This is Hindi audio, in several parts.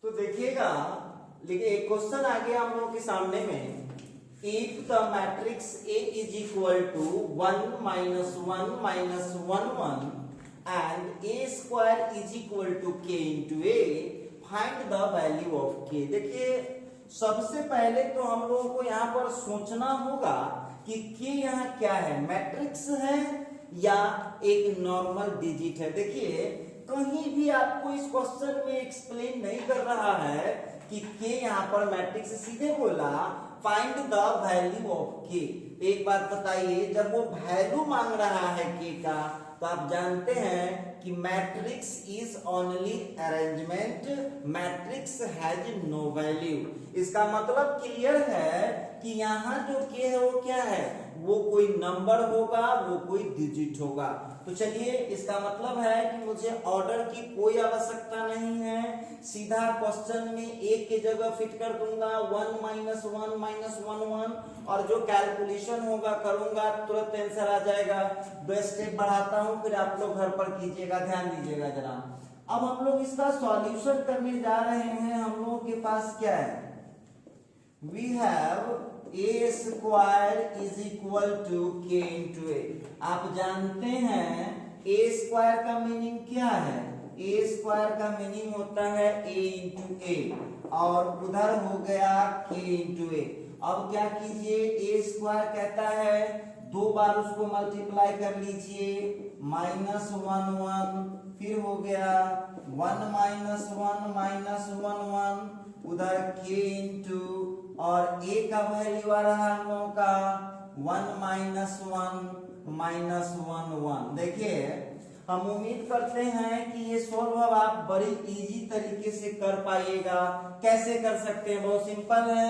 तो देखिएगा, लेकिन एक क्वेश्चन आ गया हम लोगों के सामने में, if the matrix A is equal to 1 minus 1 minus 1 1 and A square is equal to K into A, find the value of K। देखिए सबसे पहले तो हम लोगों को यहाँ पर सोचना होगा कि K यहाँ क्या है, मैट्रिक्स है या एक नॉर्मल डिजिट है। देखिए कहीं भी आपको इस क्वेश्चन में एक्सप्लेन नहीं कर रहा है कि K यहाँ पर मैट्रिक्स, सीधे बोला find the value of K। एक बात बताइए, जब वो वैल्यू मांग रहा है K का, तो आप जानते हैं कि matrix is only arrangement, matrix has no value. इसका मतलब क्लियर है कि यहाँ जो K है वो क्या है, वो कोई नंबर होगा, वो कोई डिजिट होगा। तो चलिए इसका मतलब है कि मुझे ऑर्डर की कोई आवश्यकता नहीं है, सीधा क्वेश्चन में A के जगह फिट कर दूंगा 1 minus 1 minus 1 1, और जो कैलकुलेशन होगा करूंगा, तुरंत आंसर आ जाएगा। 2 स्टेप बढ़ाता हूं, फिर आप लोग घर पर कीजिएगा, ध्यान दीजिएगा जरा। अब हम लोग इसका सॉल्यूशन करने जा रहे हैं। हम लोगों के पास क्या है, we have a square is equal to k into a। आप जानते हैं a स्क्वायर का मीनिंग क्या है, a स्क्वायर का मीनिंग होता है a into a, और उधर हो गया k into a। अब क्या कीजिए, a स्क्वायर कहता है 2 बार उसको मल्टीप्लाई कर लीजिए, -1 1, फिर हो गया 1 minus 1 minus 1 1, उधर k इंटू, और a का वैल्यू आ रहा है हम लोगों का 1 minus 1 minus 1 1। देखिए हम उम्मीद करते हैं कि ये सॉल्व अब आप बड़ी इजी तरीके से कर पाइएगा। कैसे कर सकते हैं, बहुत सिंपल है।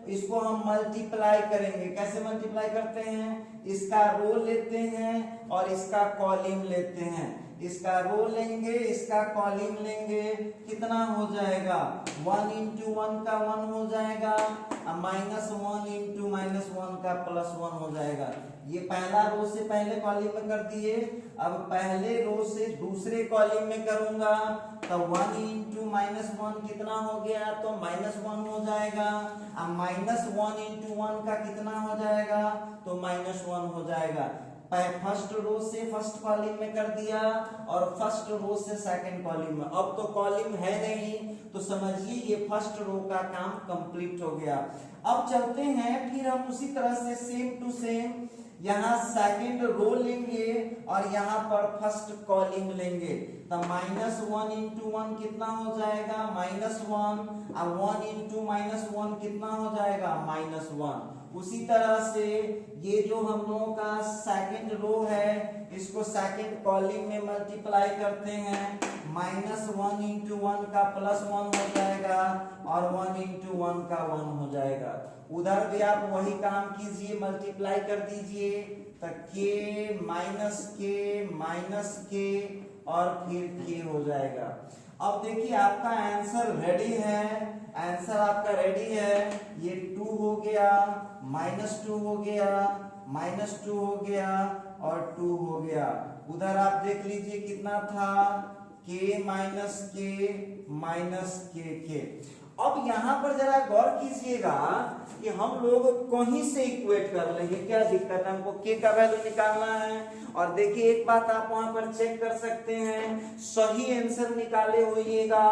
इसको हम मल्टीप्लाई करेंगे। कैसे मल्टीप्लाई करते हैं, इसका रो लेते हैं और इसका कॉलम लेते हैं। इसका रो लेंगे, इसका कॉलम लेंगे, कितना हो जाएगा, 1 into 1 का 1 हो जाएगा, -1 into -1 का +1 हो जाएगा। ये पहला रो से पहले कॉलम में कर दिए, अब पहले रो से दूसरे कॉलम में करूंगा, तो 1 into -1 कितना हो गया, तो -1 हो जाएगा। अब -1 into 1 का कितना हो जाएगा, तो -1 हो जाएगा। फर्स्ट रो से फर्स्ट कॉलम में कर दिया और फर्स्ट रो से सेकंड कॉलम में। अब तो कॉलम है नहीं, तो समझिए ये फर्स्ट रो का काम कंप्लीट हो गया। अब चलते हैं, फिर हम उसी तरह से सेम टू सेम यहाँ सेकंड रो लेंगे और यहाँ पर फर्स्ट कॉलम लेंगे। तो -1 into 1 कितना हो जाएगा, -1, और 1 into -1 कितना हो जाएगा, -1। उसी तरह से ये जो हम लोगों का सेकंड रो है, इसको सेकंड कॉलम में मल्टीप्लाई करते हैं, -1 into 1 का +1 हो जाएगा और 1 into 1 का 1 हो जाएगा। उधर भी आप वही काम कीजिए, मल्टीप्लाई कर दीजिए, तो k माइनस k और फिर k हो जाएगा। अब देखिए आपका आंसर रेडी है, आंसर आपका रेडी है। ये 2 हो गया, -2 हो गया, -2 हो गया और 2 हो गया। उधर आप देख लीजिए कितना था, k माइनस k। अब यहाँ पर जरा गौर कीजिएगा कि हम लोग कहीं से इक्वेट कर लेंगे, क्या दिक्कत है, हमको k का वैल्यू निकालना है। और देखिए एक बात आप वहां पर चेक कर सकते हैं, सही आंसर निकाले होइएगा।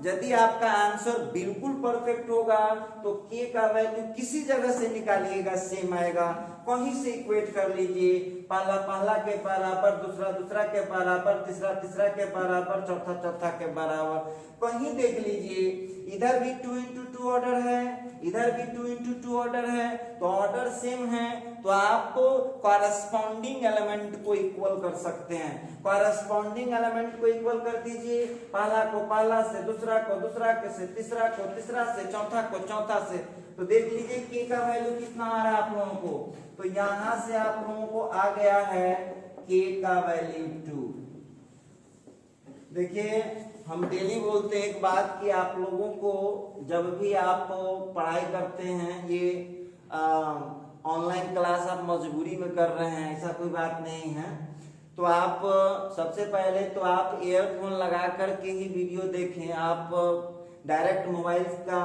यदि आपका आंसर बिल्कुल परफेक्ट होगा तो k का वैल्यू किसी जगह से निकालिएगा, सेम आएगा। कहीं से इक्वेट कर लीजिए, पहला के बराबर, दूसरा के बराबर, तीसरा के बराबर, चौथा के बराबर, कहीं देख लीजिए। इधर भी 2 into 2 ऑर्डर है, इधर भी 2 into 2 ऑर्डर है, तो ऑर्डर सेम है, तो आप कॉरेस्पॉन्डिंग एलिमेंट को इक्वल कर सकते हैं। कॉरेस्पॉन्डिंग एलिमेंट को इक्वल कर दीजिए, पहला को पहला से, दूसरा को दूसरा से, तीसरा को तीसरा से, चौथा को चौथा से। तो देख लीजिए k का वैल्यू कितना आ रहा है आप लोगों को, तो यहां से आप लोगों को आ गया है k का वैल्यू 2। देखिए हम डेली बोलते हैं एक बात कि आप लोगों को जब भी आप पढ़ाई करते हैं, ये ऑनलाइन क्लास आप मजबूरी में कर रहे हैं, ऐसा कोई बात नहीं है, तो आप सबसे पहले तो आप ईयरफोन लगा करके ही वीडियो देखें। आप डायरेक्ट मोबाइल का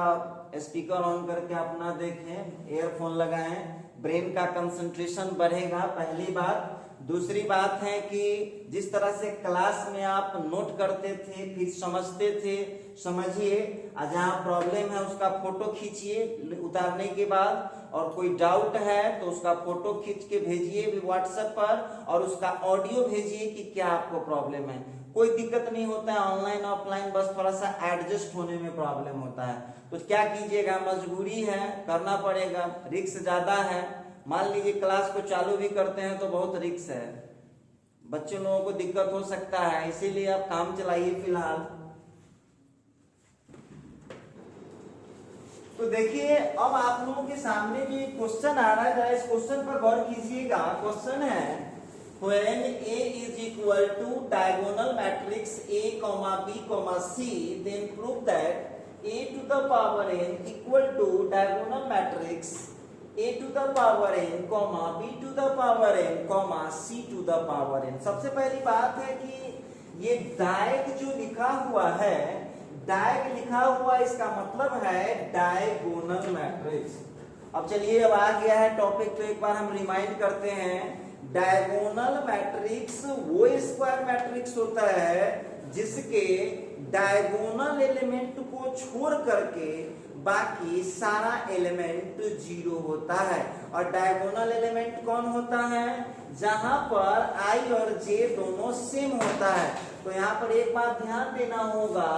स्पीकर ऑन करके अपना देखें, एयरफोन लगाएं, ब्रेन का कंसंट्रेशन बढ़ेगा, पहली बात। दूसरी बात है कि जिस तरह से क्लास में आप नोट करते थे फिर समझते थे, समझिए, जहाँ प्रॉब्लम है उसका फोटो खींचिए उतारने के बाद, और कोई डाउट है तो उसका फोटो खींच के भेजिए भी व्हाट्सएप पर, और उसका ऑडियो भेजिए कि क्या आपको प्रॉब्लम है। कोई दिक्कत नहीं होता है ऑनलाइन ऑफलाइन, बस थोड़ा सा एडजस्ट होने में प्रॉब्लम होता है। तो क्या कीजिएगा, मजबूरी है, करना पड़ेगा, रिस्क ज्यादा है। मान लीजिए क्लास को चालू भी करते हैं तो बहुत रिस्क है, बच्चे लोगों को दिक्कत हो सकता है, इसीलिए आप काम चलाइए फिलहाल। तो देखिए अब आप लोगों के सामने जो क्वेश्चन आ रहा है, जरा इस क्वेश्चन पर गौर कीजिएगा। क्वेश्चन है when A is equal to diagonal matrix A, B, C, then prove that A to the power n equal to diagonal matrix A to the power n, B to the power n, C to the power n। सबसे पहली बात है कि ये डायग जो लिखा हुआ है, डायग लिखा हुआ इसका मतलब है डायगोनल मैट्रिक्स। अब चलिए, अब आ गया है टॉपिक तो एक बार हम रिमाइंड करते हैं। डायगोनल मैट्रिक्स वो स्क्वायर मैट्रिक्स होता है जिसके डायगोनल एलिमेंट को छोड़ करके बाकी सारा एलिमेंट जीरो होता है। और डायगोनल एलिमेंट कौन होता है, जहां पर आई और जे दोनों सेम होता है। तो यहाँ पर एक बात ध्यान देना होगा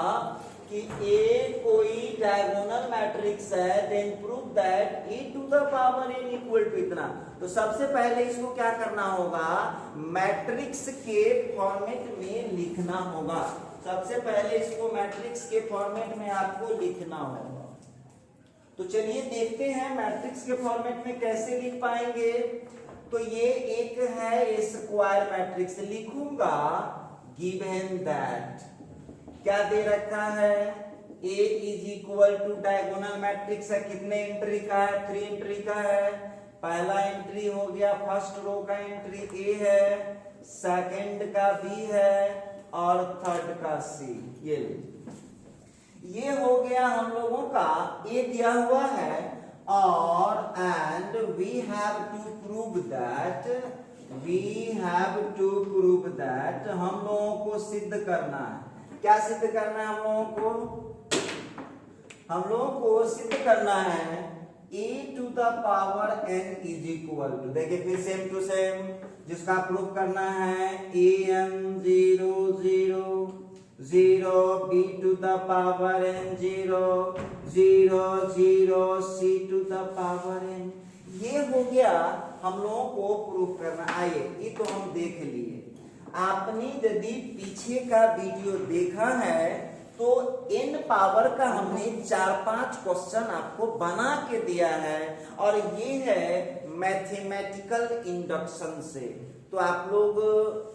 कि A कोई डायगोनल मैट्रिक्स है, then prove that A to the power n equal to इतना। तो सबसे पहले इसको क्या करना होगा, मैट्रिक्स के फॉर्मेट में लिखना होगा। सबसे पहले इसको मैट्रिक्स के फॉर्मेट में आपको लिखना होगा। तो चलिए देखते हैं मैट्रिक्स के फॉर्मेट में कैसे लिख पाएंगे। तो ये एक है स्क्वायर मैट्रिक्स, लिखूंगा गिवन दैट, क्या दे रखा है, A is equal to diagonal matrix है, कितने एंट्री का है, 3 एंट्री का है। पहला एंट्री हो गया, फर्स्ट रो का एंट्री A है, सेकंड का B है और थर्ड का C। ये हो गया हम लोगों का A दिया हुआ है। और and we have to prove that, हम लोगों को सिद्ध करना है। क्या सिद्ध करना है हम लोगों को? हम लोगों को सिद्ध करना है A to the power n is equal to, देखिए फिर सेम टू सेम, जिसका प्रूफ करना है am 0 0 0, B to the power n 0 0 0, C to the power n। ये हो गया हम लोगों को प्रूफ करना। आइए ये तो हम देख लिए। आपने यदि पीछे का वीडियो देखा है तो n पावर का हमने 4-5 क्वेश्चन आपको बना के दिया है, और ये है मैथमेटिकल इंडक्शन से। तो आप लोग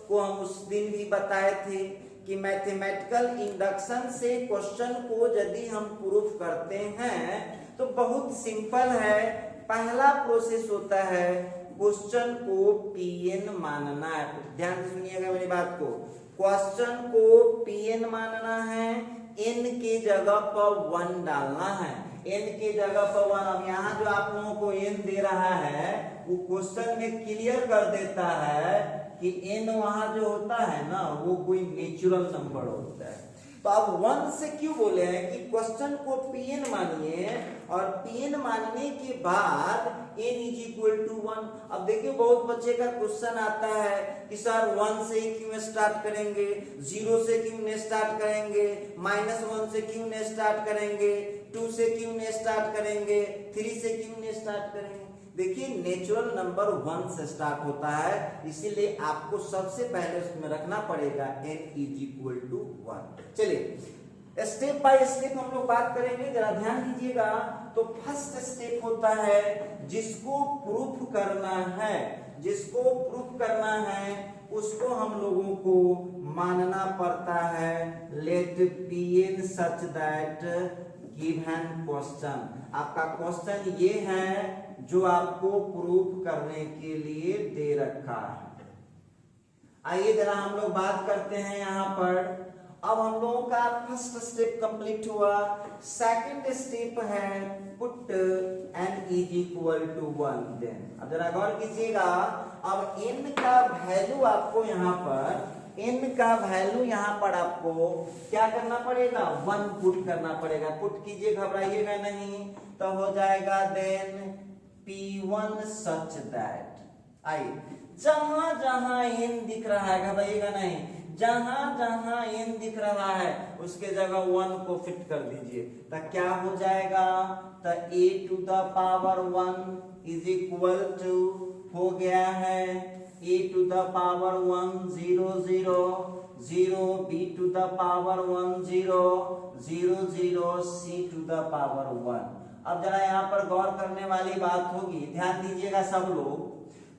को हम उस दिन भी बताए थे कि मैथमेटिकल इंडक्शन से क्वेश्चन को यदि हम प्रूफ करते हैं तो बहुत सिंपल है। पहला प्रोसेस होता है क्वेश्चन को Pn मानना है। ध्यान से सुनिएगा मेरी बात को, क्वेश्चन को Pn मानना है, n के जगह पर 1 डालना है, n के जगह पर 1। अब यहाँ जो आप लोगों को n दे रहा है वो क्वेश्चन में क्लियर कर देता है कि n वहां जो होता है ना वो कोई नेचुरल नंबर होता है। तो अब 1 से क्यों बोले हैं कि क्वेश्चन को Pn मानिए, और Pn मानने के बाद n इज इक्वल टू 1। अब देखिए बहुत बच्चे का क्वेश्चन आता है कि सर 1 से क्यों स्टार्ट करेंगे, 0 से क्यों नहीं स्टार्ट करेंगे, -1 से क्यों नहीं स्टार्ट करेंगे, 2 से क्यों नहीं स्टार्ट करेंगे, 3 से क्यों नहीं स्टार्ट करेंगे। देखिए नेचुरल नंबर 1 से स्टार्ट होता है, इसीलिए आपको सबसे पहले उसमें रखना पड़ेगा n इज इक्वल टू 1। चलिए स्टेप बाय स्टेप हम लोग बात करेंगे, जरा ध्यान दीजिएगा। तो फर्स्ट स्टेप होता है जिसको प्रूफ करना है, जिसको प्रूफ करना है उसको हम लोगों को मानना पड़ता है let Pn such that given question. आपका क्वेश्चन ये है जो आपको प्रूफ करने के लिए दे रखा है। आइए जरा हम लोग बात करते हैं यहाँ पर। अब हम लोगों का फर्स्ट स्टेप कंप्लीट हुआ। सेकंड स्टेप है put n is equal to 1। Then अब जरा गौर कीजिएगा, अब n का वैल्यू आपको यहाँ पर आपको क्या करना पड़ेगा, 1 पुट करना पड़ेगा। पुट कीजिए, घबराइएगा नहीं, तो हो जाएगा देन P1 सच दैट, आइए जहां जहां n दिख रहा है, घबराइएगा नहीं, जहां जहां n दिख रहा है उसके जगह 1 को फिट कर दीजिए, तो क्या हो जाएगा, तो a to the power 1 is equal to हो गया है a to the power 1 0 0 0, b to the power 1 0 0 0, c to the power 1। अब जरा यहाँ पर गौर करने वाली बात होगी, ध्यान दीजिएगा सब लोग।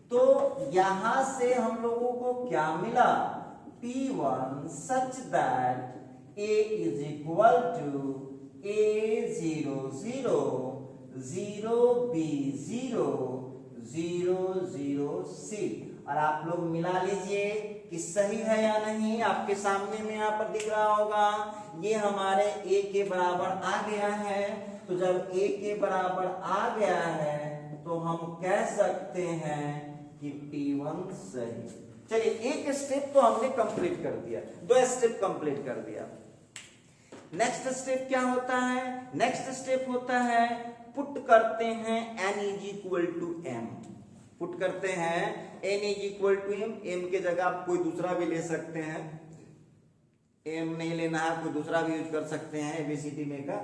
तो यहां से हम लोगों को क्या मिला, P1 such that A is equal to A0 0 0 B 0 0 0 C। और आप लोग मिला लीजिए कि सही है या नहीं, आपके सामने में यहाँ पर दिख रहा होगा, ये हमारे A के बराबर आ गया है। तो जब A के बराबर आ गया है तो हम कह सकते हैं कि P1 सही। चलिए एक स्टेप तो हमने कंप्लीट कर दिया, 2 स्टेप कंप्लीट कर दिया। नेक्स्ट स्टेप क्या होता है, नेक्स्ट स्टेप होता है पुट करते हैं n is equal to m। Put करते हैं n is equal to m, m के जगह आप कोई दूसरा भी ले सकते हैं, m नहीं लेना है कोई दूसरा भी यूज कर सकते हैं एबीसीडी में का।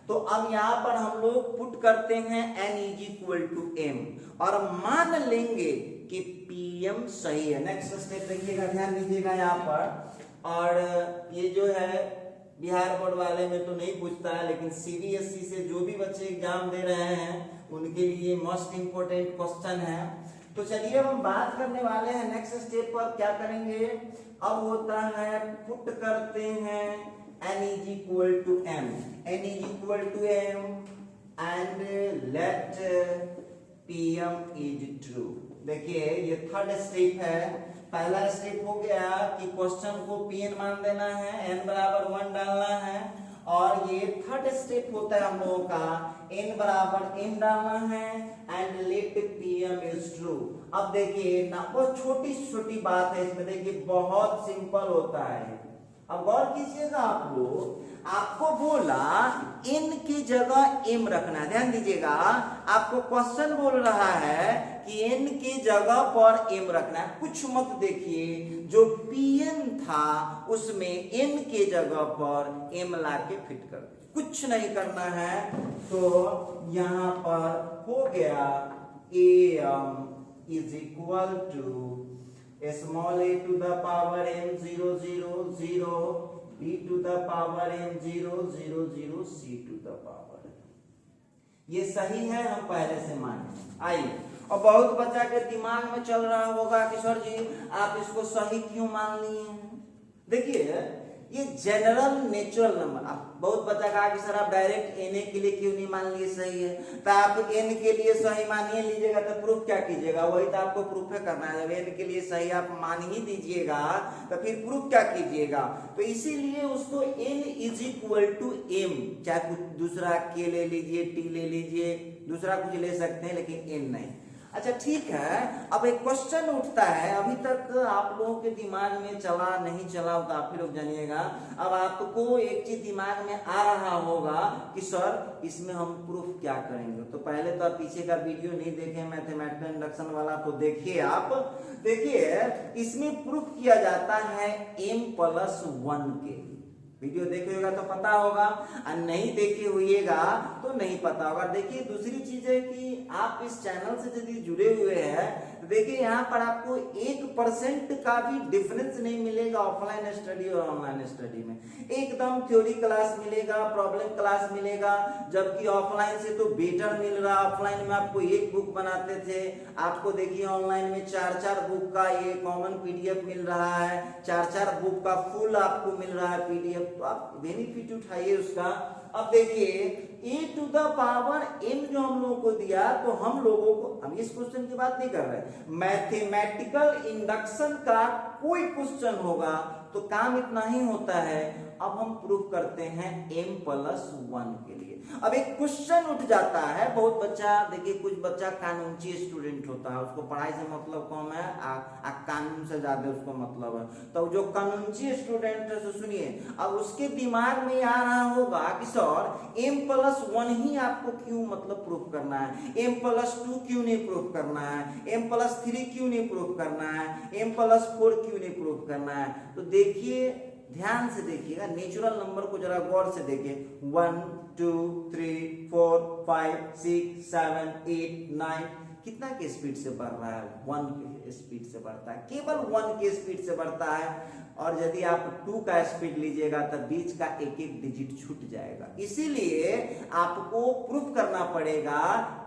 तो अब यहां पर हम लोग पुट करते हैं n is equal to m और मान लेंगे कि pm सही है। नेक्स्ट स्टेप देखिएगा, ध्यान दीजिएगा यहाँ पर। और ये जो है बिहार बोर्ड वाले में तो नहीं पूछता है, लेकिन सीबीएसई से जो भी बच्चे एग्जाम दे रहे हैं उनके लिए मोस्ट इंपोर्टेंट क्वेश्चन है। तो चलिए अब हम बात करने वाले हैं नेक्स्ट स्टेप पर क्या करेंगे। अब होता है पुट करते हैं n is equal to m, n is equal to m and let pm is true। देखिए ये थर्ड स्टेप है। पहला स्टेप हो गया कि क्वेश्चन को pn मान देना है, n बराबर 1 डालना है, और ये थर्ड स्टेप होता है हम लोगों का n बराबर m डालना है and let pm is true. अब देखिए ना, बहुत छोटी छोटी बात है इसमें, देखिए बहुत सिंपल होता है। अब गौर कीजिएगा आप लोग, आपको बोला n की जगह m रखना है, ध्यान दीजिएगा, आपको क्वेश्चन बोल रहा है कि n की जगह पर m रखना है। कुछ मत देखिए, जो pn था उसमें n के जगह पर m लाके फिट कर दे, कुछ नहीं करना है। तो यहां पर हो गया am is equal to small a to the power m 0 0 0, b to the power m 0 0 0, c to the power। ये सही है, हम पहले से माने। आइए, और बहुत बच्चा के दिमाग में चल रहा होगा कि सर जी आप इसको सही क्यों मान लिए हैं। देखिए ये जनरल नेचुरल नंबर, आप बहुत बच्चा कहा कि सर आप डायरेक्ट na के लिए क्यों नहीं मान लिए सही है, तो आप n के लिए सही मानिए लीजिएगा तो प्रूफ क्या कीजिएगा, वही तो आपको प्रूफ है करना है। जब n के लिए सही आप मान ही दीजिएगा तो फिर प्रूफ क्या कीजिएगा। तो इसीलिए उसको n is equal to m, चाहे कुछ दूसरा k ले लीजिए, t ले लीजिए, दूसरा कुछ ले सकते हैं, लेकिन n नहीं। अच्छा ठीक है, अब एक क्वेश्चन उठता है, अभी तक आप लोगों के दिमाग में चला नहीं चला तो आप लोग जानिएगा। अब आपको एक चीज दिमाग में आ रहा होगा कि सर इसमें हम प्रूफ क्या करेंगे। तो पहले तो आप पीछे का वीडियो नहीं देखे मैथमेटिकल इंडक्शन वाला, तो देखिए आप, देखिए इसमें प्रूफ किया जाता है m+1 के। वीडियो देखे होगा तो पता होगा, और नहीं देखे हुएगा तो नहीं पता होगा। देखिए दूसरी चीज है कि आप इस चैनल से यदि जुड़े हुए हैं तो देखिए यहाँ पर आपको 1% का भी डिफरेंस नहीं मिलेगा ऑफलाइन स्टडी और ऑनलाइन स्टडी में। एकदम थ्योरी क्लास मिलेगा, प्रॉब्लम क्लास मिलेगा, जबकि ऑफलाइन से तो बेटर मिल रहा। ऑफलाइन में आपको एक बुक बनाते थे, आपको देखिए ऑनलाइन में 4-4 बुक का ये कॉमन पीडीएफ मिल रहा है, 4-4 बुक का फुल आपको मिल रहा है पीडीएफ, तो आप बेनिफिट उठाइए उसका। अब देखिए e to the power m जो हम लोगों को दिया, तो हम लोगों को, हम इस क्वेश्चन की बात नहीं कर रहे, मैथमेटिकल इंडक्शन का कोई क्वेश्चन होगा तो काम इतना ही होता है, अब हम प्रूफ करते हैं m+1 के लिए। अब एक क्वेश्चन उठ जाता है, बहुत बच्चा देखिए, कुछ बच्चा कानूनी स्टूडेंट होता है, उसको पढ़ाई से मतलब कम है, कानून से ज्यादा उसको मतलब है। तो जो कानूनी स्टूडेंट है तो सुनिए, अब उसके दिमाग में आ रहा होगा कि सर m+1 ही आपको क्यों मतलब प्रूफ करना है, m+2 क्यों नहीं प्रूफ करना है, m+3 क्यों नहीं प्रूफ करना है, m+4 क्यों नहीं प्रूफ करना है। तो देखिए, ध्यान से देखिएगा, नेचुरल नंबर को जरा गौर से देखिए, 1 2 3 4 5 6 7 8 9, कितना के स्पीड से बढ़ रहा है, 1 के स्पीड से बढ़ता है, केवल 1 के स्पीड से बढ़ता है। और यदि आप 2 का स्पीड लीजिएगा तो बीच का एक एक डिजिट छूट जाएगा। इसीलिए आपको प्रूफ करना पड़ेगा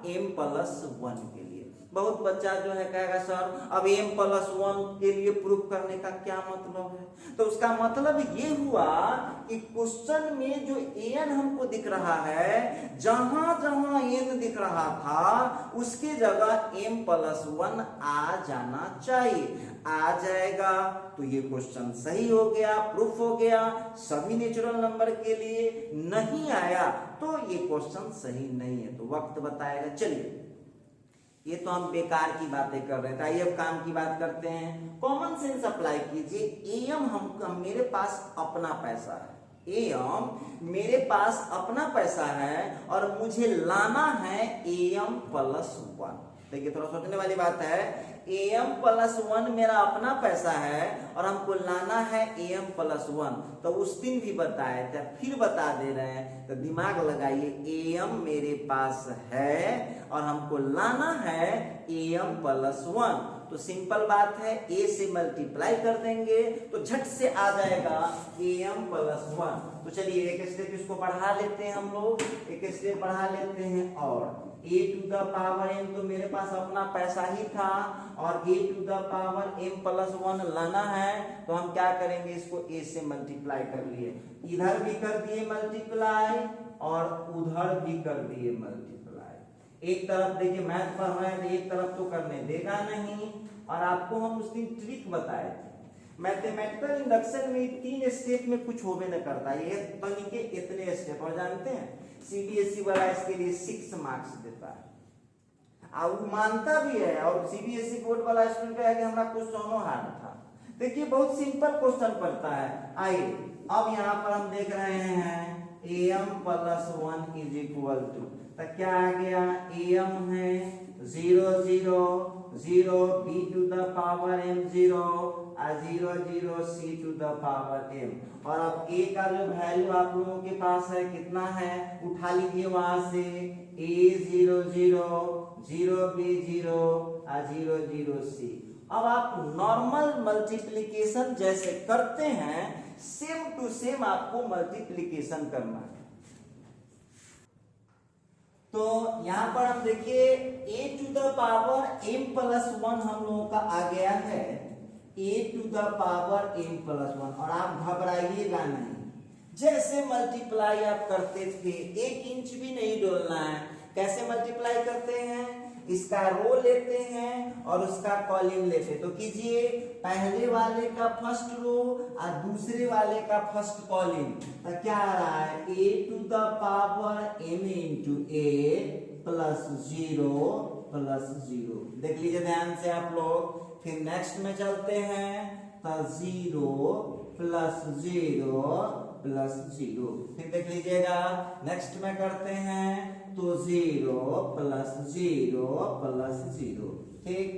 m+1 के लिए। बहुत बच्चा जो है कहेगा सर अब m+1 के लिए प्रूफ करने का क्या मतलब है, तो उसका मतलब ये हुआ कि क्वेश्चन में जो n हमको दिख रहा है, जहां जहां n दिख रहा था उसके जगह m+1 आ जाना चाहिए। आ जाएगा तो ये क्वेश्चन सही हो गया, प्रूफ हो गया सभी नेचुरल नंबर के लिए। नहीं आया तो ये क्वेश्चन सही नहीं है, तो वक्त बताएगा। चलिए, ये तो हम बेकार की बातें कर रहे थे, आइए अब काम की बात करते हैं। कॉमन सेंस अप्लाई कीजिए। एम हम मेरे पास अपना पैसा है, एम मेरे पास अपना पैसा है और मुझे लाना है am+1। देखिए, थोड़ा सोचने वाली बात है, am+1 मेरा अपना पैसा है और हमको लाना है am+1। तो उस दिन भी बताए थे, फिर बता दे रहे हैं, तो दिमाग लगाइए, am मेरे पास है और हमको लाना है am+1। तो सिंपल बात है, a से मल्टीप्लाई कर देंगे तो झट से आ जाएगा am+1। तो चलिए एक स्टेप इसको बढ़ा लेते हैं, हम लोग एक स्टेप बढ़ा लेते हैं। और a⁴m तो मेरे पास अपना पैसा ही था और a⁴m+1 लाना है, तो हम क्या करेंगे, इसको a से मल्टीप्लाई कर लिए, इधर भी कर दिए मल्टीप्लाई और उधर भी कर दिए मल्टीप्लाई। एक तरफ देखिए मैथ पढ़ रहे हैं तो एक तरफ तो करने देगा नहीं, और आपको हम उस दिन ट्रिक बताए थे, मैथमेटिकल इंडक्शन में 3 स्टेप में कुछ होवे न करता, ये बन के इतने स्टेप। और जानते हैं सीबीएसई वाला इसके लिए 6 मार्क्स देता है, और मानता भी है, और सीबीएसई बोर्ड वाला स्टूडेंट है कि हमारा क्वेश्चन हार्ड था। देखिए बहुत सिंपल क्वेश्चन पड़ता है। आइए अब यहाँ पर हम देख रहे हैं am+1 इज इक्वल टू, तो क्या आ गया, am है 0 0 0 b⁴m 0 0 0 c⁴m। और अब a का जो वैल्यू आप लोगों के पास है कितना है, उठा लीजिए वहां से, a0 0 0 b0 0 0 c। अब आप नॉर्मल मल्टीप्लिकेशन जैसे करते हैं सेम टू सेम आपको मल्टीप्लिकेशन करना है। तो यहां पर हम देखिए a⁴m+1 हम लोगों का आ गया है, a⁴m+1। और आप घबराइएगा नहीं, जैसे मल्टीप्लाई आप करते थे 1 इंच भी नहीं डोलना है। कैसे मल्टीप्लाई करते हैं, इसका रो लेते हैं और उसका कॉलम लेते, तो कीजिए पहले वाले का फर्स्ट रो और दूसरे वाले का फर्स्ट कॉलम, तो क्या आ रहा है, a⁴m into a+0+0। देख लीजिए ध्यान से आप लोग। फिर नेक्स्ट में चलते हैं, तो 0+0+0। फिर देख लीजिएगा नेक्स्ट में करते हैं, तो 0+0+0। ठीक,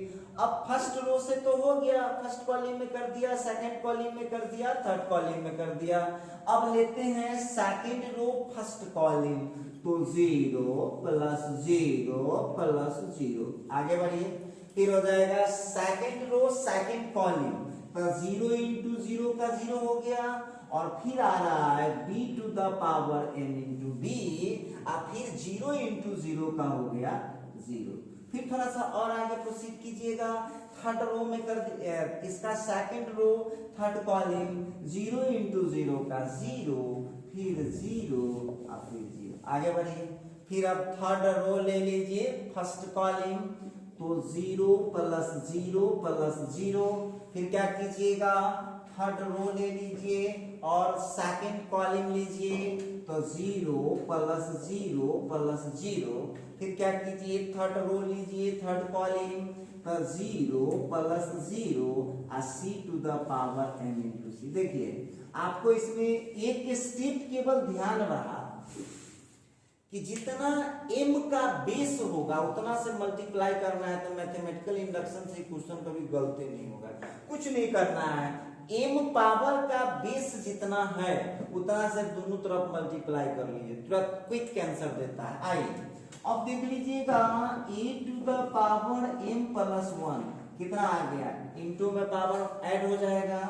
अब फर्स्ट रो से तो हो गया, फर्स्ट कॉलम में कर दिया, सेकंड कॉलम में कर दिया, थर्ड कॉलम में कर दिया। अब लेते हैं सेकंड रो फर्स्ट कॉलम, तो 0+0+0। आगे बढ़िए, फिर हो जाएगा सेकंड रो सेकंड कॉलम, तो 0 into 0 का 0 हो गया, और फिर आ रहा है b⁴m into b, और फिर 0 into 0 का हो गया 0। फिर थोड़ा सा और आगे प्रोसीड कीजिएगा, थर्ड रो में कर इसका second row third column, 0 into 0 का 0, फिर 0 और फिर 0। आगे बढ़िए, फिर अब थर्ड रो ले लीजिए फर्स्ट कॉलम, तो 0+0+0। फिर क्या कीजिएगा, थर्ड रो ले लीजिए और सेकंड कॉलम लीजिए, तो 0 प्लस 0 प्लस 0, फिर क्या कीजिए थर्ड रो लीजिए, थर्ड कॉलम, तो 0 plus 0 c to the power m into C. देखिए आपको इसमें एक स्टेप केवल ध्यान रहा कि जितना m का बेस होगा उतना से मल्टीप्लाई करना है, तो मैथमेटिकल इंडक्शन से क्वेश्चन कभी गलती नहीं होगा, कुछ नहीं करना है, m पावर का बेस जितना है उतना से दोनों तरफ मल्टीप्लाई कर लीजिए, तुरंत क्विक आंसर देता है। आइए अब देख लीजिएगा a to the power m plus 1 कितना आ गया, इनटू में पावर ऐड हो जाएगा,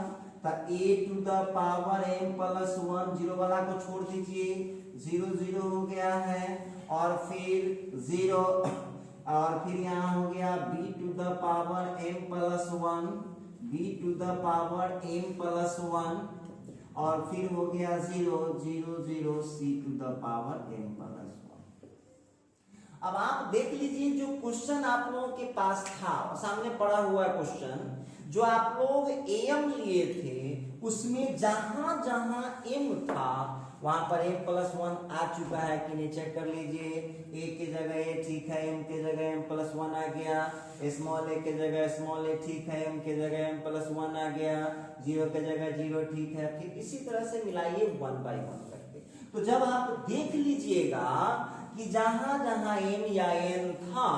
तो a to the power m plus 1, zero वाला को छोड़ दीजिए, 0 0 हो गया है, और फिर 0, और फिर यहाँ हो गया b to the power m plus 1, b to the power m plus 1, और फिर हो गया 0 0 0 c to the power m plus 1। अब आप देख लीजिए जो क्वेश्चन आप लोगों के पास था, सामने पड़ा हुआ क्वेश्चन जो आप लोग am लिए थे, उसमें जहां जहां m था वहां पर m प्लस 1 आ चुका है कि नहीं चेक कर लीजिए। a की जगह a ठीक है, m की जगह m प्लस 1 आ गया, स्मॉल a की जगह स्मॉल a ठीक है, m की जगह m प्लस 1 आ गया, 0 की जगह 0 ठीक है। फिर इसी तरह से मिलाइए 1 बाय 1 करके। तो जब आप देख लीजिएगा कि जहां जहां m या n था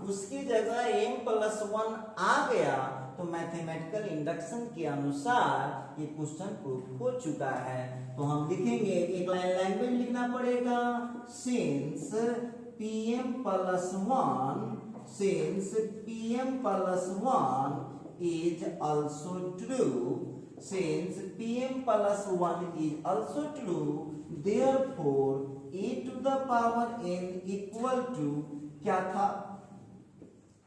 उसकी जगह m प्लस 1 आ गया, तो मैथमेटिकल इंडक्शन के अनुसार ये क्वेश्चन प्रूफ हो चुका है। तो हम लिखेंगे, एक लाइन लैंग्वेज लिखना पड़ेगा, since pm plus 1, since pm plus 1 is also true, since pm plus 1 is also true, therefore a to the power n equal to क्या था,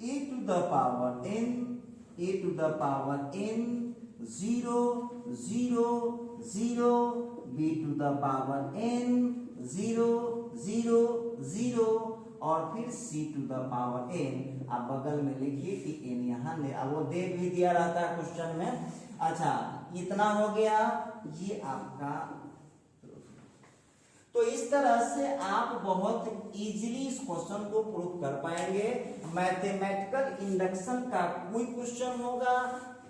a to the power n, a to the power n 0 0 0, b to the power n 0 0 0, और फिर c to the power n। आप बगल में लिखिए कि n यहाँ ले, अब वो दे भी दिया रहता है क्वेश्चन में। अच्छा इतना हो गया, ये आपका। तो इस तरह से आप बहुत इजीली इस क्वेश्चन को प्रूव कर पाएंगे। मैथमेटिकल इंडक्शन का कोई क्वेश्चन होगा,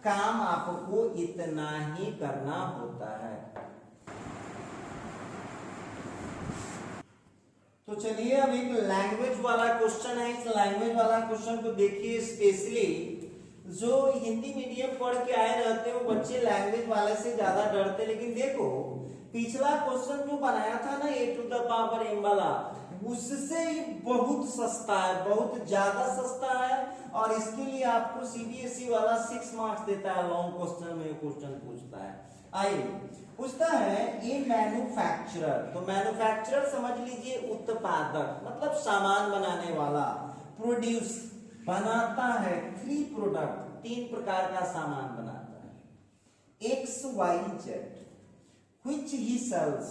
काम आपको इतना ही करना होता है। तो चलिए अब एक लैंग्वेज वाला क्वेश्चन है, इस लैंग्वेज वाला क्वेश्चन को देखिए। स्पेशली जो हिंदी मीडियम पढ़ के आए रहते हैं वो बच्चे लैंग्वेज वाले से ज्यादा डरते, लेकिन देखो पिछला क्वेश्चन जो बनाया था ना a to the power m वाला, उससे ही बहुत सस्ता है, बहुत ज्यादा सस्ता है, और इसके लिए आपको सीबीएसई वाला 6 मार्क्स देता है। लॉन्ग क्वेश्चन में क्वेश्चन पूछता है। आइए पूछता है ए मैन्युफैक्चरर, तो मैन्युफैक्चरर समझ लीजिए उत्पादक, मतलब सामान बनाने वाला। प्रोड्यूस बनाता है 3 प्रोडक्ट, 3 प्रकार का सामान बनाता है। X y z which he sells,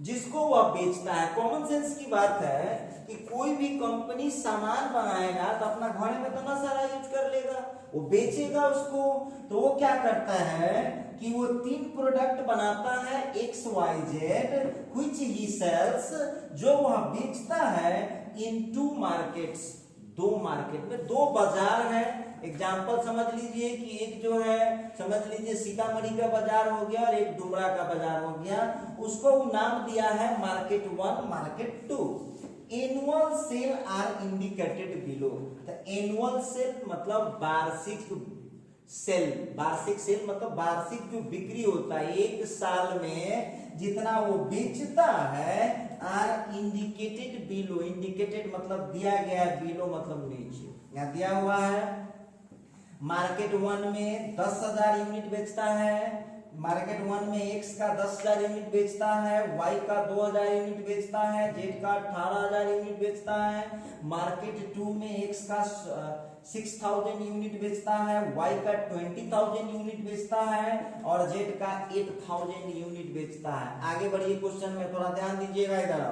जिसको वह बेचता है। कॉमन सेंस की बात है कि कोई भी कंपनी सामान बनाएगा तो अपना घर में तो ना सारा यूज कर लेगा, वो बेचेगा उसको। तो वो क्या करता है कि वो 3 प्रोडक्ट बनाता है x y z which he sells, जो वह बेचता है in 2 markets, 2 मार्केट में 2 बाजार है। एग्जाम्पल समझ लीजिए कि एक जो है समझ लीजिए सीतामढ़ी का बाजार हो गया और एक डुमरा का बाजार हो गया, उसको नाम दिया है market 1 market 2। Annual sale are indicated below, तो एनुअल सेल मतलब वार्षिक सेल, वार्षिक सेल मतलब वार्षिक जो बिक्री होता है एक साल में जितना वो बेचता है, आर इंडिकेटेड बिलो, इंडिकेटेड मतलब दिया गया है, बिलो मतलब नीचे, यहाँ दिया हुआ है। मार्केट 1 में 10,000 यूनिट बेचता है, मार्केट 1 में एक्स का 10,000 यूनिट बेचता है, वाई का 2,000 यूनिट बेचता है, जेड का 18,000 यूनिट बेचता है। मार्केट 2 में एक्स का 6,000 यूनिट बेचता है, वाई का 20,000 यूनिट बेचता है, और जेड का 8,000 यूनिट बेचता है। आगे बढ़िए क्वेश्चन में, थोड़ा ध्यान दीजिएगा इधर।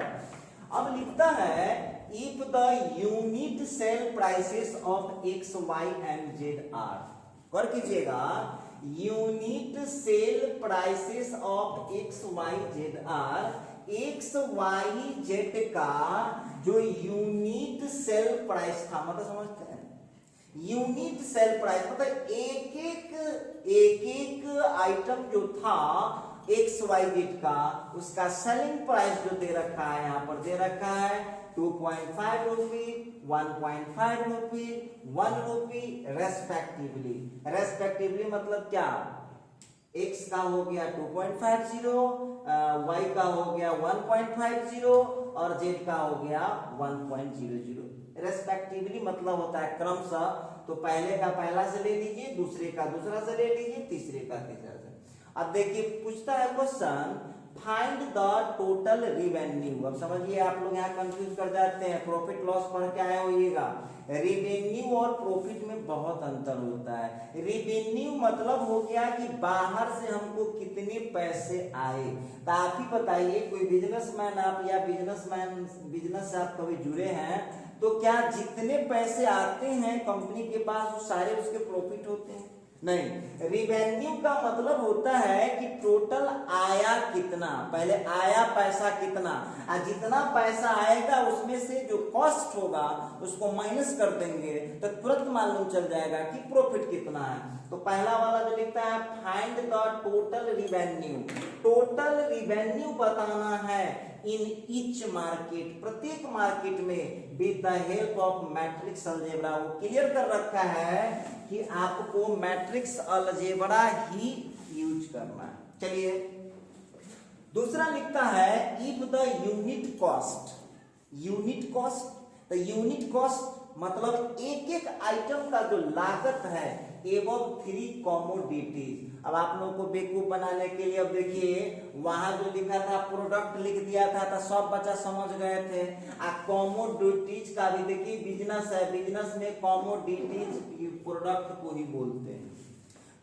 अब लिखता है if the unit sell prices of x y and z are, कर कीजिएगा unit sale prices of x y z are x y z का जो यूनिट सेल प्राइस था, मतलब समझते हैं यूनिट सेल प्राइस मतलब एक एक आइटम जो था एक्स वाई जेड का उसका सेलिंग प्राइस जो दे रखा है, यहां पर दे रखा है 2.5 रुपी, 1.5 रुपी, 1 रुपी रेस्पेक्टिवली मतलब क्या, x का हो गया 2.50, y का हो गया 1.50 और z का हो गया 1.00 रेस्पेक्टिवली मतलब होता है क्रमशः। तो पहले का पहला से ले लीजिए, दूसरे का दूसरा से ले लीजिए, तीसरे का तीसरा से। अब देखिए पूछता है question find the total revenue. अब समझिए आप लोग यहाँ कंफ्यूज कर जाते हैं, प्रॉफिट लॉस पढ़ के आए होइएगा। रिवेन्यू और प्रॉफिट में बहुत अंतर होता है। रिवेन्यू मतलब हो गया कि बाहर से हमको कितने पैसे आए। तो आप ही बताइए कोई बिजनेसमैन आप या बिजनेस से आप कभी जुड़े हैं तो क्या जितने पैसे आते हैं कंपनी के पास वो सारे उसके प्रॉफिट होते हैं? नहीं। रिवेन्यू का मतलब होता है कि टोटल आया कितना, पहले आया पैसा कितना, और जितना पैसा आएगा उसमें से जो कॉस्ट होगा उसको माइनस कर देंगे तो तुरंत मालूम चल जाएगा कि प्रॉफिट कितना है। तो पहला वाला जो लिखता है find the total revenue. Total revenue बताना है इन ईच मार्केट, प्रत्येक मार्केट में with the help of matrix algebra. वो क्लियर कर रखा है कि आपको मैट्रिक्स अलजेब्रा ही यूज करना है। चलिए दूसरा लिखता है if the unit cost. Unit cost, तो यूनिट कॉस्ट मतलब एक एक आइटम का जो लागत है एवं 3 कमोडिटीज। अब आप लोगों को बेवकूफ बनाने के लिए अब देखिए वहां जो लिखा था प्रोडक्ट लिख दिया था तो सब बच्चा समझ गए थे। कमोडिटीज का भी देखिए बिजनेस है, बिजनेस में कमोडिटीज प्रोडक्ट को ही बोलते हैं।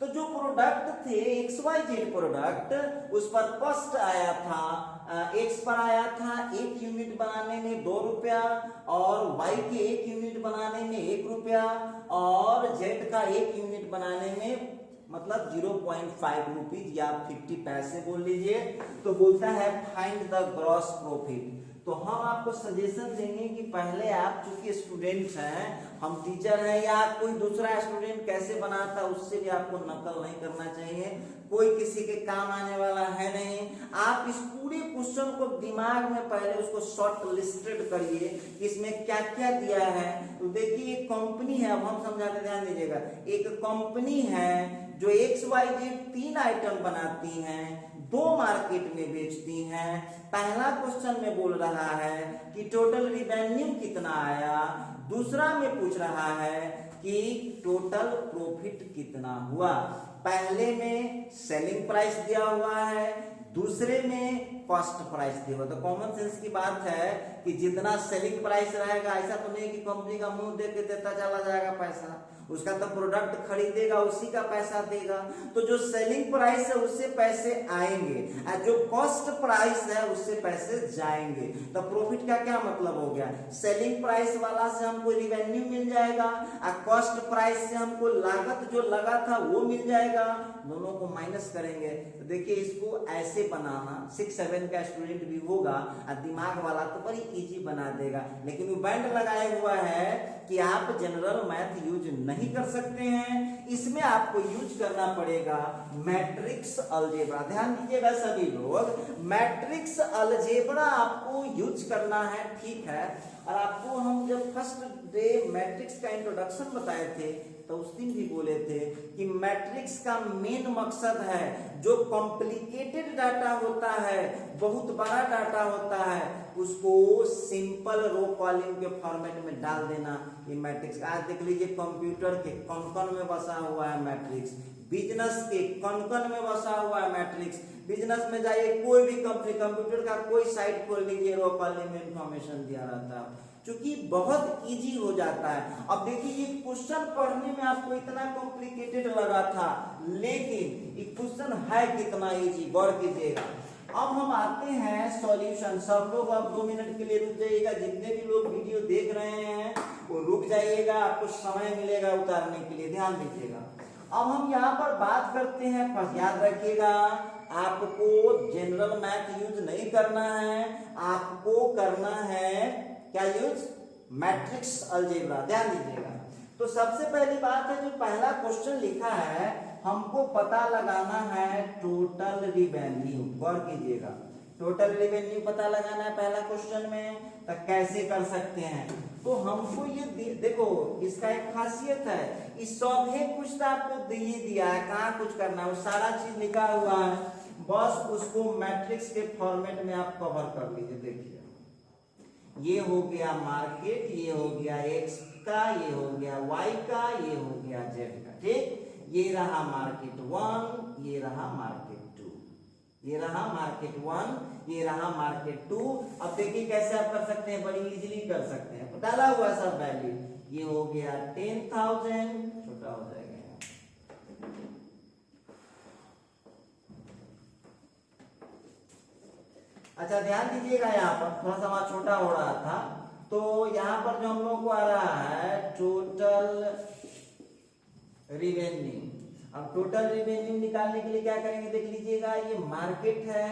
तो जो प्रोडक्ट थे XYZ प्रोडक्ट उस पर कॉस्ट आया था, X पर आया था 1 यूनिट बनाने में 2 रुपया और Y के 1 यूनिट बनाने में 1 रुपया और Z का 1 यूनिट बनाने में मतलब 0.5 रुपीज या 50 पैसे बोल लीजिए। तो बोलता है फाइंड द ग्रॉस प्रॉफिट। तो हम आपको सजेशन देंगे कि पहले आप चूंकि स्टूडेंट्स हैं, हम टीचर हैं या कोई दूसरा स्टूडेंट कैसे बनाता है उससे भी आपको नकल नहीं करना चाहिए। कोई किसी के काम आने वाला है नहीं। आप इस पूरे क्वेश्चन को दिमाग में पहले उसको शॉर्ट लिस्टेड करिए कि इसमें क्या क्या दिया है। तो देखिए एक कंपनी है, अब हम समझाते ध्यान दीजिएगा। एक कंपनी है जो XYZ 3 आइटम बनाती हैं, 2 मार्केट में बेचती हैं। पहला क्वेश्चन में बोल रहा है कि टोटल रिवेन्यू कितना आया, दूसरा में पूछ रहा है कि टोटल प्रॉफिट कितना हुआ। पहले में सेलिंग प्राइस दिया हुआ है, दूसरे में कॉस्ट प्राइस दिया हुआ। तो कॉमन सेंस की बात है कि जितना सेलिंग प्राइस रहेगा, ऐसा तो नहीं कि कंपनी का मुंह देख के देता चला जाएगा पैसा, उसका तो प्रोडक्ट खरीदेगा उसी का पैसा देगा। तो जो सेलिंग प्राइस है उससे पैसे आएंगे और जो कॉस्ट प्राइस है उससे पैसे जाएंगे। तो प्रॉफिट का क्या मतलब हो गया, सेलिंग प्राइस वाला से हमको रिवेन्यू मिल जाएगा और कॉस्ट प्राइस से हमको लागत जो लगा था वो मिल जाएगा, दोनों को माइनस करेंगे। तो देखिए इसको ऐसे बनाना 6-7 का स्टूडेंट भी होगा और दिमाग वाला तो बड़ी इजी बना देगा। लेकिन वो बैंड लगाया हुआ है कि आप जनरल मैथ यूज नहीं कर सकते हैं, इसमें आपको यूज करना पड़ेगा मैट्रिक्स अलजेब्रा। ध्यान दीजिएगा सभी लोग, मैट्रिक्स अलजेब्रा आपको यूज करना है, ठीक है। और आपको हम जब फर्स्ट डे मैट्रिक्स का इंट्रोडक्शन बताए थे तो उस दिन भी बोले थे कि मैट्रिक्स का मेन मकसद है जो कॉम्प्लिकेटेड डाटा होता है, बहुत बड़ा डाटा होता है, उसको सिंपल रो कॉलम के फॉर्मेट में डाल देना। ये मैट्रिक्स आज देख लीजिए कंप्यूटर के कण में बसा हुआ है मैट्रिक्स, बिजनेस के कण में बसा हुआ है मैट्रिक्स। बिजनेस में जाइए कोई भी कंपनी, कंप्यूटर का कोई साइट खोल लीजिए, रो कॉलम में इंफॉर्मेशन दिया रहता है, क्योंकि बहुत इजी हो जाता है। अब देखिए ये क्वेश्चन पढ़ने में आपको इतना कॉम्प्लिकेटेड लगा था, लेकिन ये क्वेश्चन है कितना इजी, गौर कीजिएगा। अब हम आते हैं सॉल्यूशन। सब लोग अब 2 मिनट के लिए रुक जाइएगा, जितने भी लोग वीडियो देख रहे हैं वो रुक जाइएगा, आपको समय मिलेगा उतारने के लिए, ध्यान दीजिएगा। अब हम यहाँ पर बात करते हैं, बस याद रखिएगा आपको जनरल मैथ यूज नहीं करना है, आपको करना है क्या यूज, मैट्रिक्स अलजेब्रा। ध्यान दीजिएगा। तो सबसे पहली बात है, जो पहला क्वेश्चन लिखा है, हमको पता लगाना है टोटल रिवेन्यू। गौर कीजिएगा, टोटल रिवेन्यू पता लगाना है पहला क्वेश्चन में। तो कैसे कर सकते हैं, तो हमको ये देखो, इसका एक खासियत है, इस सभी कुछ तो आपको ये दिया है, कहाँ कुछ करना है, वो सारा चीज लिखा हुआ है, बस उसको मैट्रिक्स के फॉर्मेट में आप कवर कर लीजिए। देखिए ये हो गया मार्केट, ये हो गया एक्स का, ये हो गया वाई का, ये हो गया जेड का। ठीक, ये रहा मार्केट 1, ये रहा मार्केट 2, ये रहा मार्केट 1, ये रहा मार्केट 2। अब देखिए कैसे आप कर सकते हैं, बड़ी इजीली कर सकते हैं, डाला हुआ सब वैल्यू। ये हो गया 10,000, छोटा हो जाएगा। अच्छा ध्यान दीजिएगा, यहाँ पर थोड़ा सा वहां छोटा हो रहा था, तो यहाँ पर जो हम लोग को आ रहा है टोटल रिवेन्यू। अब टोटल रिवेन्यू निकालने के लिए क्या करेंगे, देख लीजिएगा, ये मार्केट है,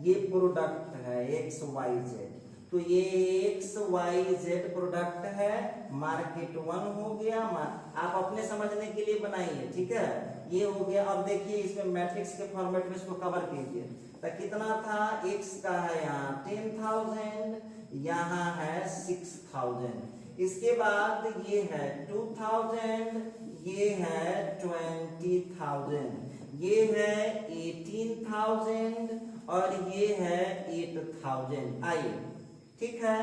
ये प्रोडक्ट है एक्स वाई जेड, तो ये एक्स वाई जेड प्रोडक्ट है, मार्केट 1 हो गया। आप अपने समझने के लिए बनाइए, ठीक है, ये हो गया। अब देखिए इसमें मैट्रिक्स के फॉर्मेट में इसको कवर कीजिए, तो कितना था, एक्स का है यहाँ 10,000, यहाँ है 6,000, इसके बाद ये है 2,000, ये है 20,000, ये है 18,000 और ये है 8,000। आइए, ठीक है,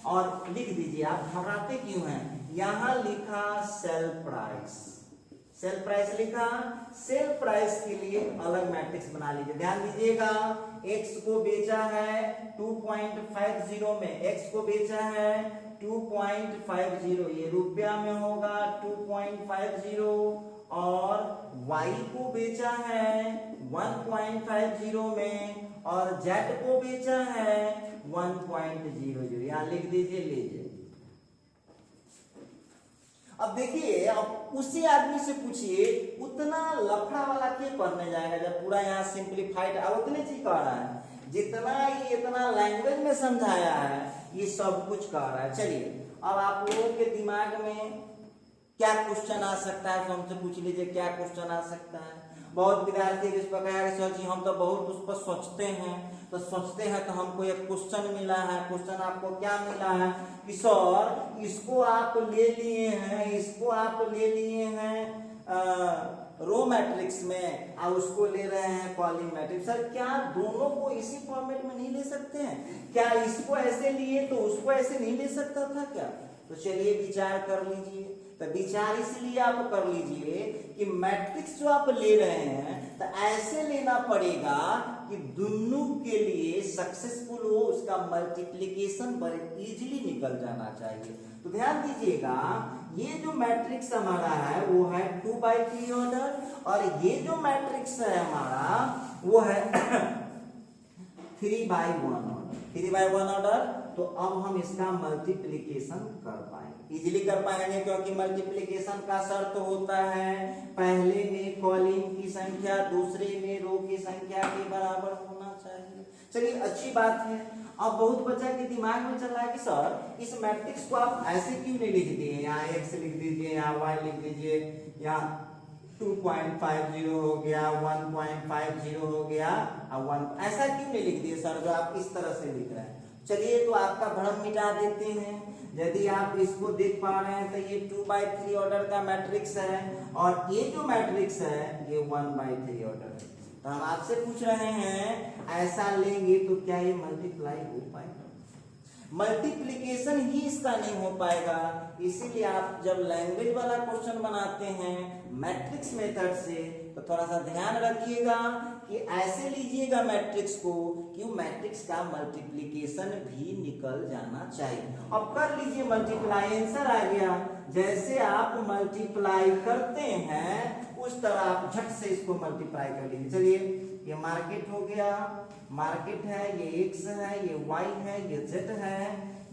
और लिख दीजिए। आप घबराते क्यों हैं, यहाँ लिखा सेल प्राइस, सेल प्राइस लिखा, सेल प्राइस के लिए अलग मैट्रिक्स बना लीजिए। ध्यान दीजिएगा, एक्स को बेचा है 2.50 में, एक्स को बेचा है 2.50, ये रुपया में होगा 2.50, और y को बेचा है 1.50 में, और z को बेचा है 1.00। यहाँ लिख दीजिए, लीजिए। अब देखिए, अब उसी आदमी से पूछिए, उतना लफड़ा वाला क्यों करने जाएगा, जब पूरा यहाँ सिंप्लीफाइड उतने चीज कह रहा है, जितना ये इतना लैंग्वेज में समझाया है, ये सब कुछ कह रहा है। चलिए, अब आप लोगों के दिमाग में क्या क्वेश्चन आ सकता है, तो हमसे पूछ लीजिए क्या क्वेश्चन आ सकता है। बहुत विद्यार्थी इस पर कहेगा सर जी हम तो बहुत उस पर सोचते हैं, तो सोचते हैं तो हमको एक क्वेश्चन मिला है। क्वेश्चन आपको क्या मिला है कि सर इसको आप ले लिए हैं, इसको आप ले लिए हैं रो मैट्रिक्स में, और उसको ले रहे हैं कॉलम मैट्रिक्स। सर क्या दोनों को इसी फॉर्मेट में नहीं ले सकते हैं क्या, इसको ऐसे लिए तो उसको ऐसे नहीं ले सकता था क्या? तो चलिए विचार कर लीजिए। तो विचार इसलिए आप कर लीजिए कि मैट्रिक्स जो आप ले रहे हैं तो ऐसे लेना पड़ेगा कि दोनों के लिए सक्सेसफुल हो, उसका मल्टीप्लिकेशन बड़े इजीली निकल जाना चाहिए। तो ध्यान दीजिएगा, ये जो मैट्रिक्स हमारा है वो है 2/3 ऑर्डर, और ये जो मैट्रिक्स है हमारा वो है 3/1 ऑर्डर, 3/1 ऑर्डर। तो अब हम इसका मल्टीप्लिकेशन कर पाएंगे, इजीली कर पाएंगे, क्योंकि मल्टीप्लिकेशन का शर्त होता है पहले में कॉलम की संख्या दूसरे में रो की संख्या के बराबर होना चाहिए। चलिए अच्छी बात है। अब बहुत बच्चा के दिमाग में चल रहा है कि सर इस मैट्रिक्स को आप ऐसे क्यों नहीं लिख दिए, यहाँ x लिख दीजिए, यहाँ y लिख दीजिए, यहाँ 2.50 हो गया, 1.50 हो गया, और 1 ऐसा क्यों नहीं लिख दिए सर, जो आप इस तरह से लिख रहे हैं। चलिए तो आपका भ्रम मिटा देते हैं। यदि आप इसको देख पा रहे हैं तो ये 2/3 ऑर्डर का मैट्रिक्स है, और ये जो मैट्रिक्स है ये 1/3 ऑर्डर है। तो हम आपसे पूछ रहे हैं ऐसा लेंगे तो क्या ये मल्टीप्लाई हो पाएगा? मल्टीप्लिकेशन ही इसका नहीं हो पाएगा। इसीलिए आप जब लैंग्वेज वाला क्वेश्चन बनाते हैं मैट्रिक्स मेथड से तो थोड़ा सा ध्यान रखिएगा कि ऐसे लीजिएगा मैट्रिक्स को कि मैट्रिक्स का मल्टीप्लिकेशन भी निकल जाना चाहिए। अब कर लीजिए मल्टीप्लाई, आंसर आ गया। जैसे आप मल्टीप्लाई करते हैं उस तरह आप झट से इसको मल्टीप्लाई कर लीजिए। चलिए, ये मार्केट हो गया, मार्केट है, ये x है, ये y है, ये z है,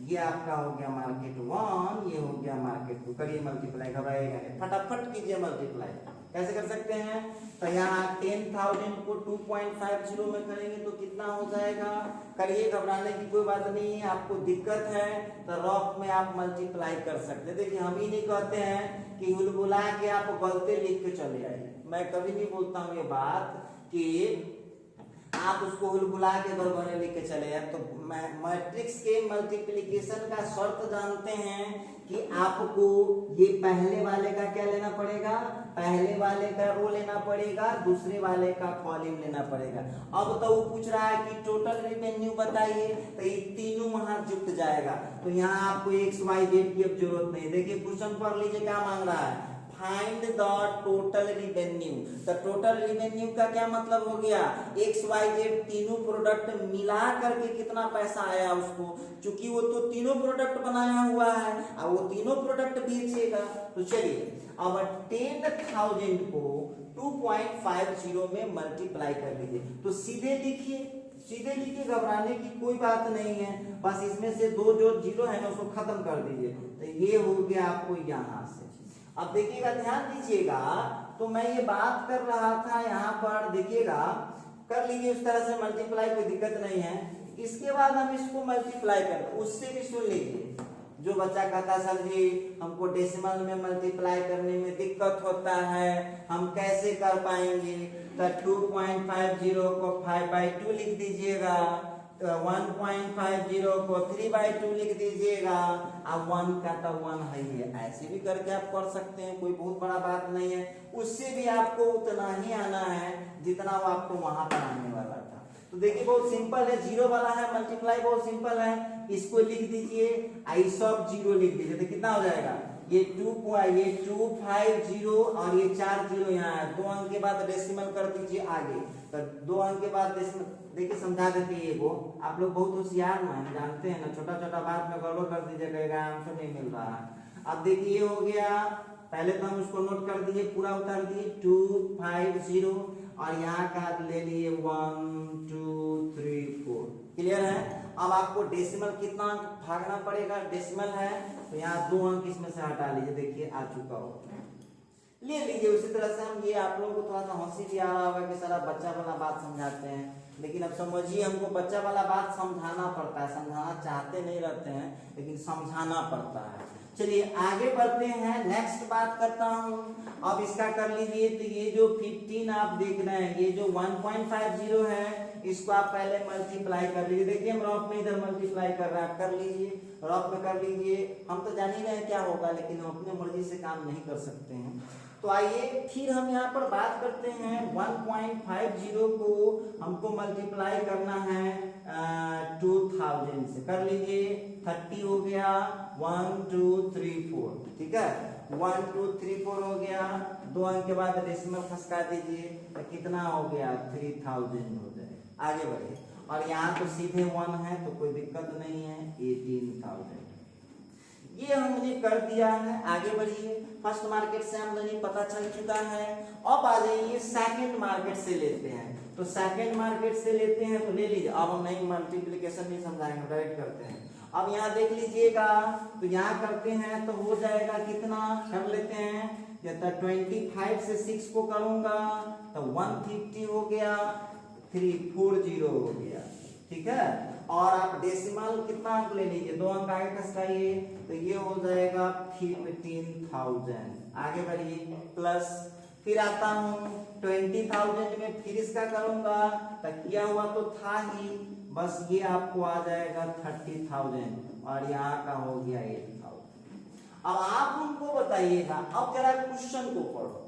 ये आपका हो गया मार्केट 1, ये हो गया मार्केट 2। करिए मल्टीप्लाई, घबराइएगा नहीं, फटाफट कीजिए मल्टीप्लाई। कैसे कर सकते हैं? तो यहाँ 10,000 को 2.50 में करेंगे तो कितना हो जाएगा? करिए, घबराने की कोई बात नहीं है। आपको दिक्कत है तो रफ में आप मल्टीप्लाई कर सकते हैं। देखिए, हम ही नहीं कहते हैं कि हुलबुला के आप गलती लिख के चले आइए। मैं कभी नहीं बोलता हूँ ये बात कि आप उसको हुलबुला के बराबर लिख के चले जाए। तो मैट्रिक्स के मल्टीप्लिकेशन का शर्त जानते हैं कि आपको ये पहले वाले का क्या लेना पड़ेगा? पहले वाले का रो लेना पड़ेगा, दूसरे वाले का कॉलम लेना पड़ेगा। अब तो वो पूछ रहा है कि टोटल रेवेन्यू बताइए, तो ये तीनों वहां जुट जाएगा। तो यहाँ आपको एक्स वाई जेड की अब जरूरत नहीं। देखिए, क्वेश्चन पढ़ लीजिए क्या मांग रहा है। Find the total revenue. तो टोटल रिवेन्यू का क्या मतलब हो गया? एक्स वाई जेड तीनों प्रोडक्ट मिला करके कितना पैसा आया उसको, चूंकि वो तो तीनों प्रोडक्ट बनाया हुआ है और वो तीनों प्रोडक्ट बेचेगा। तो चलिए अब 10,000 को 2.50 में मल्टीप्लाई कर लीजिए। तो सीधे लिखिए, सीधे लिखिए, घबराने की कोई बात नहीं है। बस इसमें से दो जो जीरो है ना उसको खत्म कर दीजिए। तो ये हो गया आपको यहां से। अब देखिएगा, ध्यान दीजिएगा, तो मैं ये बात कर रहा था यहाँ पर, देखिएगा, कर लीजिए उस तरह से मल्टीप्लाई, कोई दिक्कत नहीं है। इसके बाद हम इसको मल्टीप्लाई करते, उससे भी सुन लीजिए। जो बच्चा कहता सर जी हमको डेसिमल में मल्टीप्लाई करने में दिक्कत होता है, हम कैसे कर पाएंगे? तो 2.50 को 5/2 लिख दीजिएगा, 1.50 को 3/2 लिख दीजिएगा, अब 1 का तो 1 है ही है। ऐसे भी करके आप कर सकते हैं, कोई बहुत बड़ा बात नहीं है। उससे भी आपको उतना ही आना है जितना वो आपको वहां पर आने वाला था। तो देखिए, बहुत सिंपल है, जीरो वाला है, मल्टीप्लाई बहुत सिंपल है। इसको लिख दीजिए, आई सब जीरो लिख दीजिए, तो कितना हो जाएगा? ये 250 और ये 4 जीरो यहाँ है। 2 अंक के बाद डेसिमल कर दीजिए आगे, तो 2 अंक के बाद डेसिमल। देखिए, समझा देते हैं वो, आप लोग बहुत होशियार हैं, जानते हैं ना, छोटा छोटा बात में गड़बड़ कर दीजिएगा, आंसर नहीं मिल रहा है। अब देखिए, ये हो गया, पहले तो हम उसको नोट कर दिए, पूरा उतार दिए 250 और यहाँ का ले लिए 1 2 3 4। क्लियर है? अब आपको डेसिमल कितना अंक भागना पड़ेगा? डेसिमल है तो यहाँ 2 अंक इसमें से हटा लीजिए। देखिए, आ चुका हो, ले लीजिए। उसी तरह से हम, ये आप लोगों को थोड़ा सा हंसी भी आ रहा होगा कि सारा बच्चा वाला बात समझाते हैं, लेकिन अब समझिए, हमको बच्चा वाला बात समझाना पड़ता है। समझाना चाहते नहीं रहते हैं, लेकिन समझाना पड़ता है। चलिए आगे बढ़ते हैं, नेक्स्ट बात करता हूं। अब इसका कर लीजिए, तो ये जो 15 आप देख रहे हैं, ये जो 1.50 है, इसको आप पहले मल्टीप्लाई कर लीजिए। देखिए, हम रफ में इधर मल्टीप्लाई कर रहे हैं, कर लीजिए, रफ में कर लीजिए। हम तो जान ही रहे हैं क्या होगा, लेकिन हम अपने मर्जी से काम नहीं कर सकते हैं। तो आइए फिर हम यहाँ पर बात करते हैं, 1.50 को हमको मल्टीप्लाई करना है 2000 से। कर लीजिए, 30 हो गया, 1 2 3 4, ठीक है, 1 2 3 4 हो गया। 2 अंक के बाद डेसिमल खसका दीजिए, तो कितना हो गया? 3000 हो जाए। आगे बढ़िए, और यहाँ तो सीधे 1 है तो कोई दिक्कत नहीं है, 18,000। ये हमने कर दिया है। आगे बढ़िए, फर्स्ट मार्केट से आमदनी पता चल चुका है। अब आ जाइए सेकंड मार्केट से लेते हैं। तो सेकंड मार्केट से लेते हैं, तो ले लीजिए। अब हम नहीं मल्टीप्लिकेशन नहीं समझाएंगे, डायरेक्ट करते हैं। अब यहाँ देख लीजिएगा, तो यहाँ करते हैं तो हो जाएगा कितना, कर लेते हैं। या तो 25 से 6 को करूंगा तो 150 हो गया, 340 हो गया, ठीक है। और आप डेसिमल कितना अंक ले लीजिए, 2 अंक आगे खसकाइए, तो ये हो जाएगा 15,000। आगे बढ़िए, प्लस फिर आता हूँ 20,000 में, फिर इसका करूंगा तो किया हुआ तो था ही, बस ये आपको आ जाएगा 30,000 और यहाँ का हो गया 8,000। अब आप हमको बताइएगा, अब जरा क्वेश्चन को पढ़ो,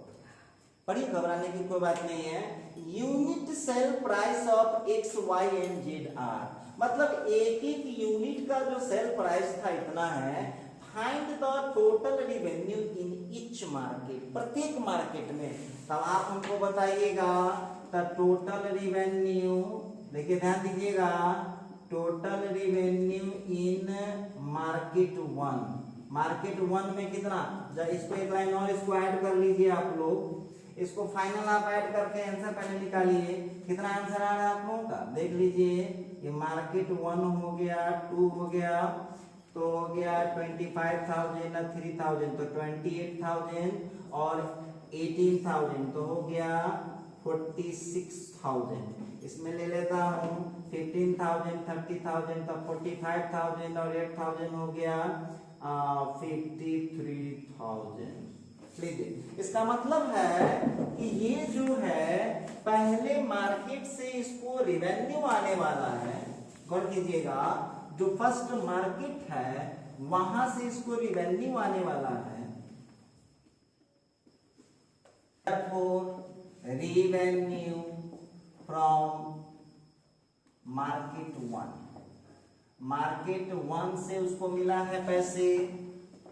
पढ़िए, घबराने की कोई बात नहीं है। Unit sale price of x y and z are, मतलब एक एक यूनिट का जो सेल प्राइस था इतना है। Find the total revenue in each market, प्रत्येक मार्केट में। तब आप हमको बताइएगा द टोटल रिवेन्यू, देखिए ध्यान दीजिएगा, टोटल रिवेन्यू इन मार्केट 1। मार्केट 1 में कितना, जब इसको एक लाइन और इसको ऐड कर लीजिए आप लोग, इसको फाइनल आप ऐड करके आंसर पहले निकालिए, कितना आंसर आ रहा है आप लोगों का, देख लीजिए। ये मार्केट 1 हो गया, 2 हो गया, तो हो गया 25,000 और 3,000 तो 28,000 और 18,000 तो हो गया 46,000। इसमें ले लेता हूँ 15,000 30,000 तो 45,000 और 8,000 हो गया 53,000। लीजिए इसका मतलब है कि ये जो है पहले मार्केट से इसको रिवेन्यू आने वाला है। गौर कीजिएगा जो फर्स्ट मार्केट है वहां से इसको रिवेन्यू आने वाला है। रिवेन्यू फ्रॉम मार्केट 1, मार्केट 1 से उसको मिला है पैसे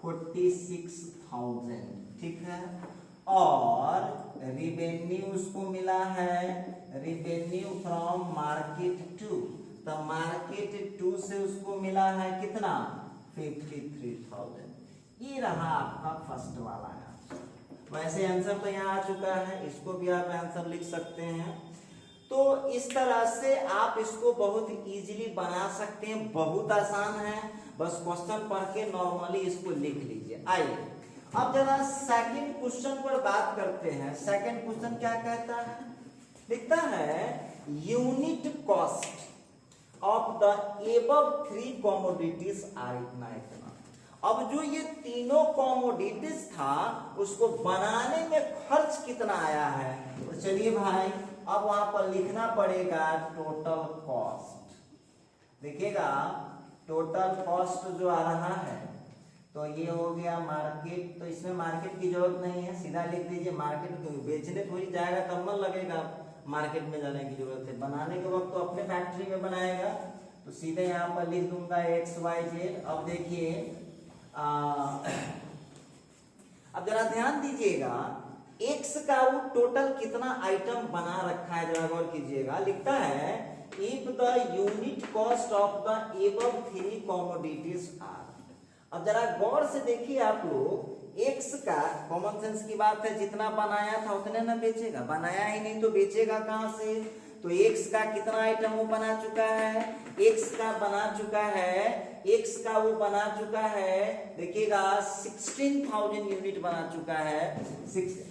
46,000, ठीक है। और रिवेन्यू उसको मिला है रिवेन्यू फ्रॉम मार्केट 2, तो मार्केट 2 से उसको मिला है कितना 53,000। ये रहा आपका फर्स्ट वाला है। वैसे आंसर तो यहाँ आ चुका है, इसको भी आप आंसर लिख सकते हैं। तो इस तरह से आप इसको बहुत इजीली बना सकते हैं, बहुत आसान है। बस क्वेश्चन पढ़ के नॉर्मली इसको लिख लीजिए। आइए अब जरा सेकंड क्वेश्चन पर बात करते हैं। सेकंड क्वेश्चन क्या कहता है, लिखता है unit cost of the above 3 commodities are इतना इतना। अब जो ये तीनों कमोडिटीज था उसको बनाने में खर्च कितना आया है, तो चलिए भाई अब वहां पर लिखना पड़ेगा टोटल कॉस्ट। देखिएगा टोटल कॉस्ट जो आ रहा है तो ये हो गया मार्केट, तो इसमें मार्केट की जरूरत नहीं है, सीधा लिख दीजिए मार्केट। बेचने थोड़ी जाएगा तब न लगेगा मार्केट में जाने की जरूरत है, बनाने के वक्त तो अपने फैक्ट्री में बनाएगा। तो सीधे यहाँ पर लिख दूंगा XYZ। अब देखिए अब जरा ध्यान दीजिएगा एक्स का वो टोटल कितना आइटम बना रखा है, जरा गौर कीजिएगा। लिखता है if the unit cost of the above 3 commodities are. अब जरा गौर से देखिए आप लोग, एक्स का कॉमन सेंस की बात है, जितना बनाया था उतने ना बेचेगा, बनाया ही नहीं तो बेचेगा कहां से। तो एक्स का कितना आइटम वो बना चुका है, एक्स का बना चुका है, एक्स का वो बना चुका है, देखिएगा 16,000 यूनिट बना चुका है।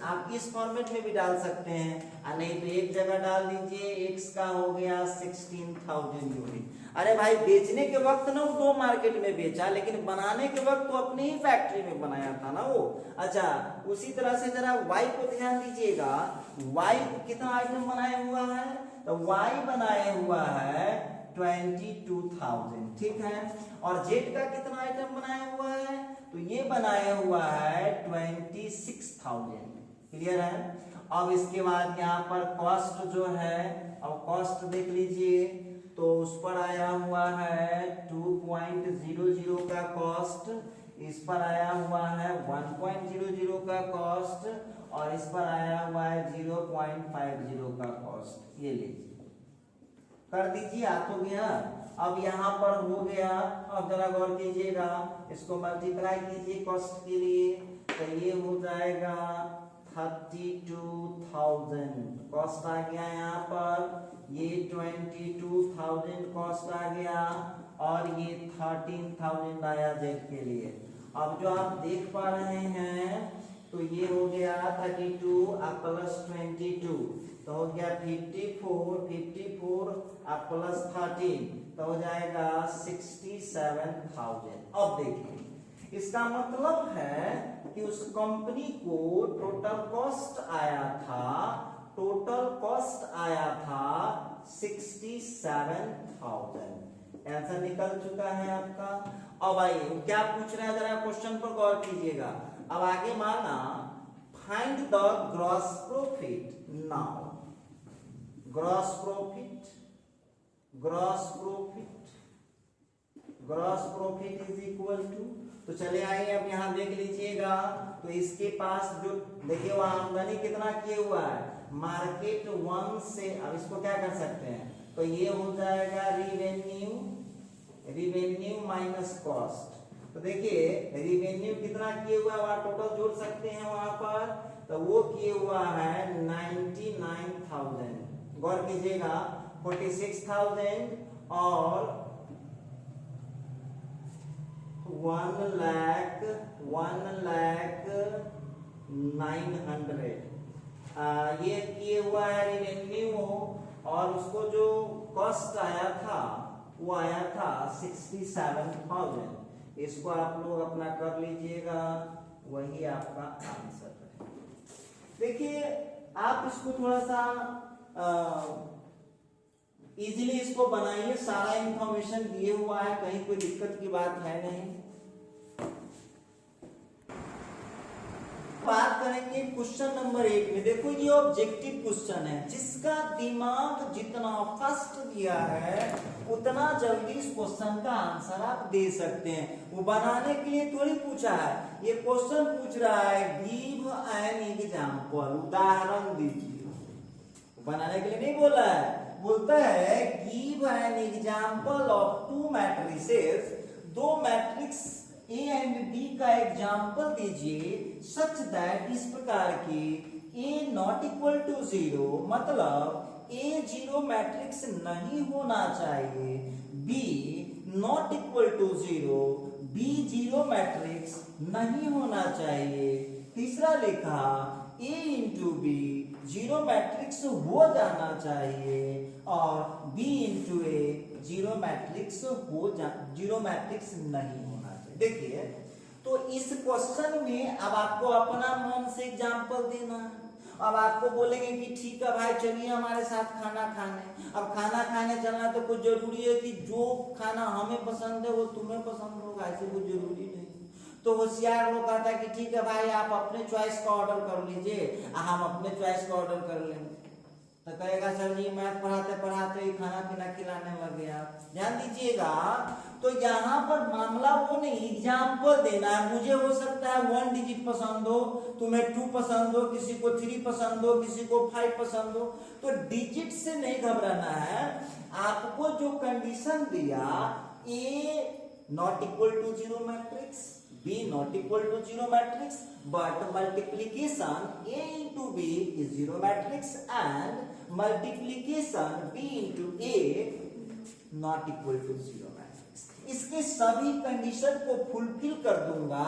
आप इस फॉर्मेट में भी डाल सकते हैं, और नहीं तो एक जगह डाल दीजिए एक्स का हो गया 16,000 यूनिट। अरे भाई बेचने के वक्त ना वो 2 मार्केट में बेचा, लेकिन बनाने के वक्त तो अपनी ही फैक्ट्री में बनाया था ना वो। अच्छा उसी तरह से जरा वाई को ध्यान दीजिएगा, वाई कितना आइटम बनाया हुआ है, तो वाई बनाया हुआ है 22,000, ठीक है। और जेड का कितना आइटम बनाया हुआ है, तो ये बनाया हुआ है 26,000, क्लियर है। अब इसके बाद यहाँ पर कॉस्ट जो है, अब कॉस्ट देख लीजिए, तो उस पर आया हुआ है 2.00 का कॉस्ट, इस पर आया हुआ है 1.00 का कॉस्ट, और इस पर आया हुआ है 0.50 का कॉस्ट। ये लीजिए कर दीजिए, आ तो गया। अब यहाँ पर हो गया, अब जरा गौर कीजिएगा, इसको मल्टीप्लाई कीजिए कॉस्ट के लिए, तो ये हो जाएगा 32,000 कॉस्ट आ गया यहाँ पर, ये 22,000 कॉस्ट आ गया, और ये 13,000 आया जेड के लिए। अब जो आप देख पा रहे हैं तो ये हो गया 32 प्लस 22, तो हो गया 54 प्लस 13, तो हो जाएगा 67,000। अब देखिए इसका मतलब है कि उस कंपनी को टोटल कॉस्ट आया था 67,000। आंसर निकल चुका है आपका। अब आइए क्या पूछ रहा है, जरा क्वेश्चन पर गौर कीजिएगा। अब आगे माना find the gross profit. Now gross profit is equal to, तो चले आइए अब यहाँ देख लीजिएगा, तो इसके पास जो देखिए वो आमदनी कितना किए हुआ है मार्केट 1 से। अब इसको क्या कर सकते हैं, तो ये हो जाएगा रिवेन्यू माइनस कॉस्ट। तो देखिए रिवेन्यू कितना किए हुआ है वहां टोटल जोड़ सकते हैं वहां पर, तो वो किए हुआ है 99,000। गौर कीजिएगा 46,000 और 1,900,000 ये किए हुआ है रिवेन्यू, और उसको जो कॉस्ट आया था वो आया था 67,000। इसको आप लोग अपना कर लीजिएगा, वही आपका आंसर है। देखिए आप इसको थोड़ा सा इजीली इसको बनाइए, सारा इंफॉर्मेशन दिए हुआ है, कहीं कोई दिक्कत की बात है नहीं। बात करेंगे क्वेश्चन नंबर 8 में। देखो ये ऑब्जेक्टिव क्वेश्चन है, जिसका दिमाग जितना फास्ट दिया है उतना जल्दी इस क्वेश्चन का आंसर आप दे सकते हैं। वो बनाने के लिए थोड़ी पूछा है, ये क्वेश्चन पूछ रहा है गिव एन एग्जांपल, उदाहरण दीजिए। बनाने के लिए नहीं बोला है, बोलता है give an example of to matrices, दो मैट्रिक्स ए एंड बी का एग्जाम्पल दीजिए सच दैट, इस प्रकार की ए नॉट इक्वल टू 0, मतलब ए जीरो मैट्रिक्स नहीं होना चाहिए, B not equal to 0, B zero matrix नहीं होना चाहिए। तीसरा लिखा A into B zero matrix हो जाना चाहिए, और B into A zero matrix zero matrix नहीं होना चाहिए। देखिए तो इस क्वेश्चन में अब आपको अपना मन से एग्जांपल देना है। अब आपको बोलेंगे कि ठीक है भाई चलिए हमारे साथ खाना खाने। अब खाना खाने चलना तो कुछ जरूरी है कि जो खाना हमें पसंद है वो तुम्हें पसंद होगा, ऐसे कुछ जरूरी नहीं। तो होशियार लोग कहता है कि ठीक है भाई आप अपने चॉइस का ऑर्डर कर लीजिए, हम अपने चॉइस का ऑर्डर कर लेंगे। तो कहेगा सर जी मैथ पढ़ाते पढ़ाते ही खाना पीना खिलाने लग गया। ध्यान दीजिएगा, तो यहाँ पर मामला वो नहीं, एग्जाम्पल देना है। मुझे हो सकता है 1 डिजिट पसंद हो, तुम्हें 2 पसंद हो, किसी को 3 पसंद हो, किसी को 5 पसंद हो। तो डिजिट से नहीं घबराना है, आपको जो कंडीशन दिया A not equal to 0 matrix, B not equal to 0 matrix, but multiplication A into B is 0 matrix and multiplication B into A not equal to 0 matrix। इसके सभी कंडीशन को फुलफिल कर दूंगा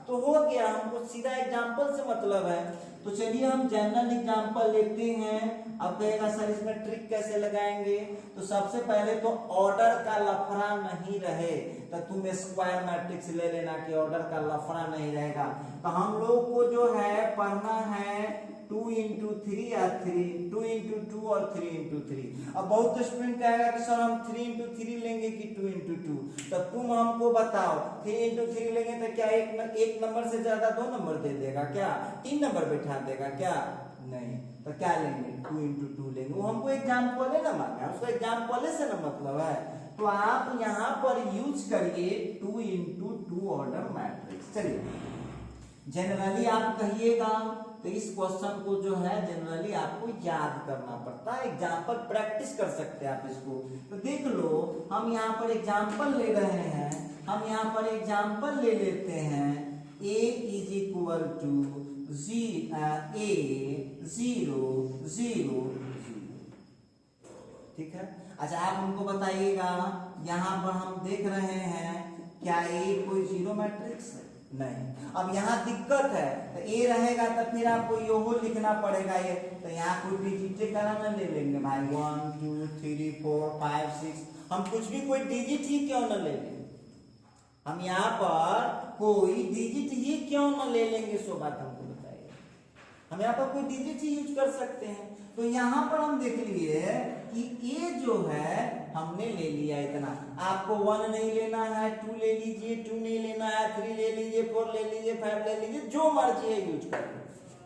तो हो गया, हमको सीधा एग्जांपल से मतलब है। तो चलिए हम जनरल एग्जांपल लेते हैं। अब कहेगा सर इसमें ट्रिक कैसे लगाएंगे, तो सबसे पहले तो ऑर्डर का लफड़ा नहीं रहे तो तुम स्क्वायर मैट्रिक्स ले लेना कि ऑर्डर का लफड़ा नहीं रहेगा। तो हम लोग को जो है पढ़ना है 2 into 3 या 2 into 2 और 3 into 3। अब बहुत स्टूडेंट कहेगा कि सर हम 3 into 3 लेंगे कि 2 into 2। तो तुम हमको बताओ 3 into 3 लेंगे तो क्या एक नंबर से ज्यादा 2 नंबर दे देगा क्या, 3 नंबर बैठा देगा क्या, नहीं। तो क्या लेंगे 2 into 2 लेंगे। वो हमको एग्जाम्पल है ना मांगा, उसको एग्जाम्पल से ना मतलब है। तो आप यहाँ पर यूज करिए 2 into 2 ऑर्डर मैट्रिक्स। चलिए जनरली आप कहिएगा, तो इस क्वेश्चन को जो है जनरली आपको याद करना पड़ता है, एग्जाम्पल प्रैक्टिस कर सकते हैं आप इसको। तो देख लो हम यहाँ पर एग्जाम्पल ले रहे हैं, हम यहाँ पर एग्जाम्पल ले लेते हैं A is equal to A 0 0 0। ठीक है, अच्छा आप हमको बताइएगा यहाँ पर हम देख रहे हैं क्या A कोई 0 मैट्रिक्स है, नहीं। अब यहाँ दिक्कत है, तो ए रहेगा तो फिर आपको यो लिखना पड़ेगा ये। तो यहाँ कोई डिजिट का ना ले लेंगे भाई 1 2 3 4 5 6, हम कुछ भी कोई डिजिट ही क्यों ना ले लेंगे, हम यहाँ पर कोई डिजिट ही क्यों ना ले लेंगे, सो बात हमको बताइए। हम यहाँ पर कोई डिजिट ही यूज कर सकते हैं। तो यहाँ पर हम देख लिए कि ए जो है हमने ले लिया इतना। आपको 1 नहीं लेना है, 2 ले लीजिए, 2 नहीं लेना है, 3 ले लीजिए, 4 ले लीजिए, 5 ले लीजिए, जो मर्जी है यूज कर लो।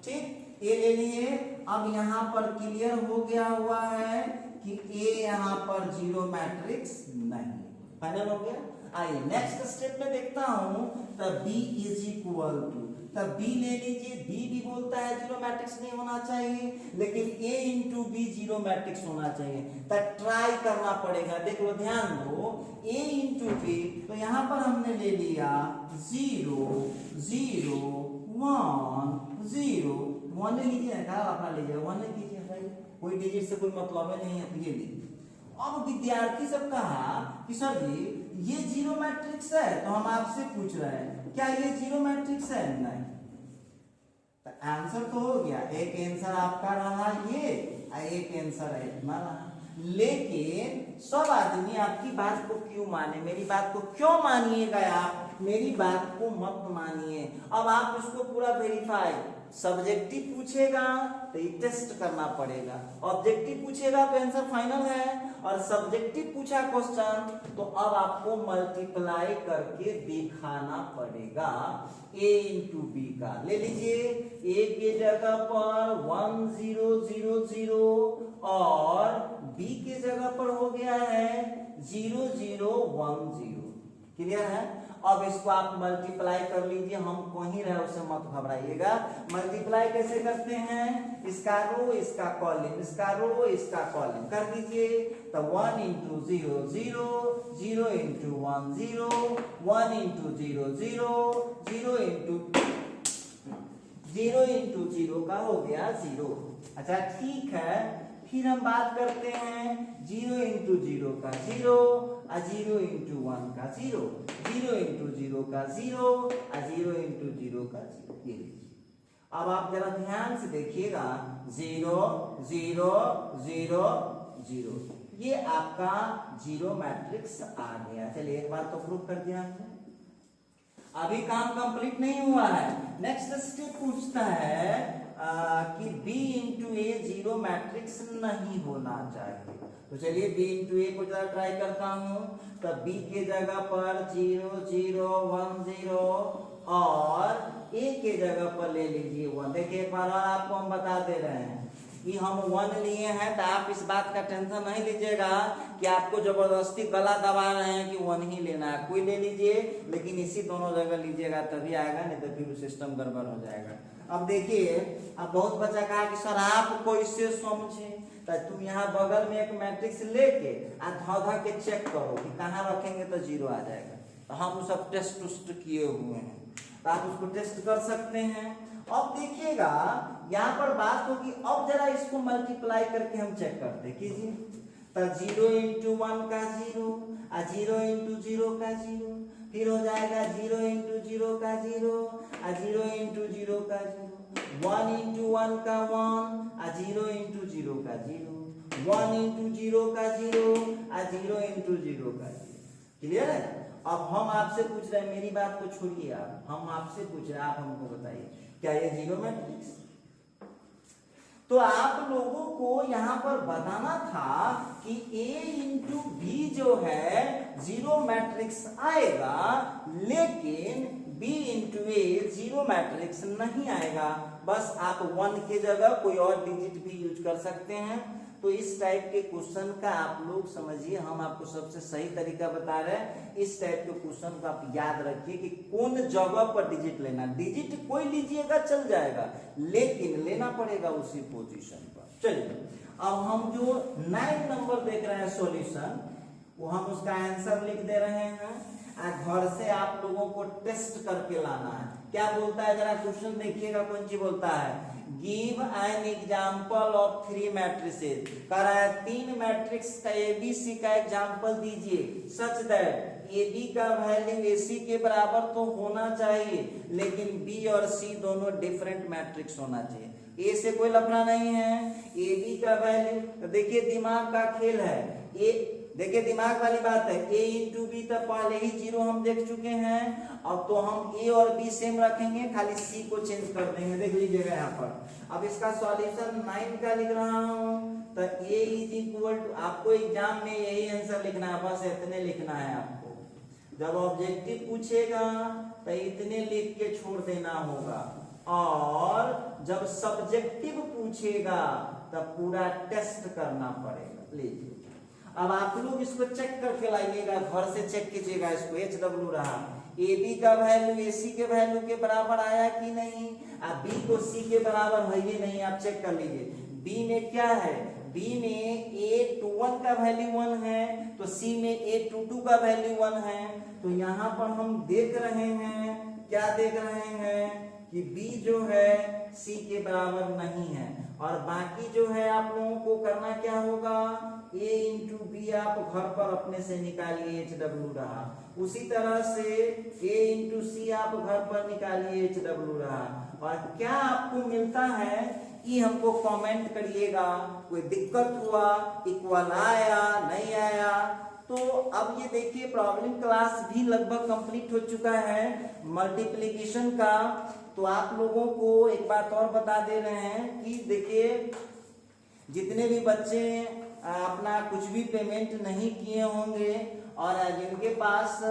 ठीक, ए ले लिए। अब यहाँ पर क्लियर हो गया हुआ है कि ए यहाँ पर 0 मैट्रिक्स नहीं, फाइनल हो गया। आइए नेक्स्ट स्टेप में देखता हूं, तब B इज इक्वल टू, तब B ले लीजिए। B भी बोलता है 0 मैट्रिक्स नहीं होना चाहिए, लेकिन A इंटू बी 0 मैट्रिक्स होना चाहिए। तब ट्राई करना पड़ेगा। देख लो ध्यान दो, A इंटू बी, तो यहाँ पर हमने ले लिया 0 0 1 0 1 ले लीजिए ना, अपना लीजिए 1 ले लीजिए भाई, कोई डिजिट से कोई मतलब नहीं है। ये लीजिए। अब विद्यार्थी सब कहा कि सर जी ये जीरो मैट्रिक्स है, तो हम आपसे पूछ रहे हैं क्या ये जीरो मैट्रिक्स है? नहीं। तो आंसर तो हो गया, एक आंसर आपका रहा ये और एक आंसर है इतना रहा। लेकिन सब आदमी आपकी बात को क्यों माने, मेरी बात को क्यों मानिएगा आप? मेरी बात को मत मानिए। अब आप उसको पूरा वेरीफाई, सब्जेक्टिव पूछेगा तो ये टेस्ट करना पड़ेगा, ऑब्जेक्टिव पूछेगा तो आंसर फाइनल है, और सब्जेक्टिव पूछा क्वेश्चन तो अब आपको मल्टीप्लाई करके दिखाना पड़ेगा a इंटू बी का। ले लीजिए, a के जगह पर 1 0 0 0 और b के जगह पर हो गया है 0 0 1 0। क्लियर है? अब इसको आप मल्टीप्लाई कर लीजिए, हम कहीं रहे उसे मत घबराइएगा। मल्टीप्लाई कैसे करते हैं? इसका रो इसका कॉलम, इसका रो इसका कॉलम कर दीजिए। तो 1 इंटू 0 0 0 इंटू 1 0 1 इंटू 0 0 0 इंटू 0 का हो गया 0। अच्छा ठीक है, फिर हम बात करते हैं 0 इंटू 0 का 0 और 0 इंटू 1 का 0, 0 इंटू 0 का 0 और 0 इंटू 0 का 0। ये लीजिए, अब आप जरा ध्यान से देखिएगा 0 0 0 0, ये आपका जीरो मैट्रिक्स आ गया। चलिए एक बार तो प्रूफ कर दिया हमने। अभी काम कंप्लीट नहीं हुआ है, नेक्स्ट स्टेप पूछता है कि b into A zero matrix नहीं होना चाहिए। तो चलिए b इंटू ए को जरा ट्राई करता हूं। तो b के जगह पर 0 0 1 0 और a के जगह पर ले लीजिए 1। देखिए एक बार और आपको हम बता दे रहे हैं कि हम 1 लिए हैं, तो आप इस बात का टेंशन नहीं लीजिएगा कि आपको जबरदस्ती गला दबा रहे हैं कि 1 ही लेना है। कोई ले लीजिए, लेकिन इसी दोनों जगह लीजिएगा तभी आएगा, नहीं तो फिर सिस्टम गड़बड़ हो जाएगा। अब देखिए, अब बहुत बच्चा कहा कि सर आप को इससे समझे, तो तुम यहाँ बगल में एक मैट्रिक्स लेके धा के चेक करो कि कहाँ रखेंगे तो 0 आ जाएगा। तो हम सब टेस्ट किए हुए हैं, तो आप उसको टेस्ट कर सकते हैं। अब देखिएगा यहाँ पर बात होगी, अब जरा इसको मल्टीप्लाई करके हम चेक करते कीजिए। तो 0 इंटू 1 का 0 और 0 इंटू 0 का 0, फिर हो जाएगा 0 इंटू 0 का 0 और 0 इंटू 0 का 0, 1 इंटू 1 का 1 और 0 इंटू 0 का 0, 1 इंटू 0 का 0 और 0 इंटू 0 का 0। क्लियर है? अब हम आपसे पूछ रहे हैं, मेरी बात को छोड़िए आप, हम आपसे पूछ रहे हैं, आप हमको बताइए क्या ये जीरो मैट्रिक्स? तो आप लोगों को यहां पर बताना था कि a इंटू बी जो है जीरो मैट्रिक्स आएगा, लेकिन b into A zero matrix नहीं आएगा। बस आप 1 के जगह कोई और डिजिट भी यूज कर सकते हैं। तो इस टाइप के क्वेश्चन का आप लोग समझिए, हम आपको सबसे सही तरीका बता रहे हैं। इस टाइप के क्वेश्चन को आप याद रखिए कि कौन जगह पर डिजिट लेना। डिजिट कोई लीजिएगा चल जाएगा, लेकिन लेना पड़ेगा उसी पोजीशन पर। चलिए अब हम जो 9 नंबर देख रहे हैं सॉल्यूशन, वो हम उसका आंसर लिख दे रहे हैं। घर से आप लोगों को टेस्ट करके लाना है। क्या बोलता है जरा क्वेश्चन देखिएगा, कौन सी बोलता है? Give an example of 3 matrices. कह रहा है 3 मैट्रिक्स का एबीसी का एग्जाम्पल दीजिए सच दैट ए बी का वैल्यू ए सी के बराबर तो होना चाहिए, लेकिन बी और सी दोनों डिफरेंट मैट्रिक्स होना चाहिए। ए से कोई लफड़ा नहीं है, ए बी का वैल्यू, तो देखिए दिमाग का खेल है। ए देखिए दिमाग वाली बात है, a इंटू बी तक पहले ही 0 हम देख चुके हैं। अब तो हम a और b सेम रखेंगे, खाली c को चेंज कर देंगे। देख लीजिएगा यहाँ पर। अब इसका सॉल्यूशन 9 का लिख रहा हूँ। तो a इज इक्वल टू, आपको एग्जाम में यही आंसर लिखना है, बस इतने लिखना है आपको। जब ऑब्जेक्टिव पूछेगा तो इतने लिख के छोड़ देना होगा, और जब सब्जेक्टिव पूछेगा तब पूरा टेस्ट करना पड़ेगा। लीजिए अब आप लोग इसको चेक करके लाइएगा, घर से चेक कीजिएगा इसको। HW रहा, ए बी का वैल्यू ए सी के वैल्यू के बराबर आया कि नहीं, अब बी को सी के बराबर है ही नहीं, आप चेक कर लीजिए। बी में क्या है? बी में A21 का वैल्यू 1 है, तो सी में A22 का वैल्यू 1 है। तो यहाँ पर हम देख रहे हैं, क्या देख रहे हैं कि b जो है c के बराबर नहीं है, और बाकी जो है आप लोगों को करना क्या होगा, a इंटू बी आप घर पर अपने से निकालिए, HW रहा। उसी तरह से a इंटू सी आप घर पर निकालिए, HW रहा। और क्या आपको मिलता है ये हमको कमेंट करिएगा। कोई दिक्कत हुआ, इक्वल आया नहीं आया। तो अब ये देखिए प्रॉब्लम क्लास भी लगभग कंप्लीट हो चुका है मल्टीप्लिकेशन का। तो आप लोगों को एक बात और बता दे रहे हैं कि देखिए जितने भी बच्चे अपना कुछ भी पेमेंट नहीं किए होंगे और जिनके पास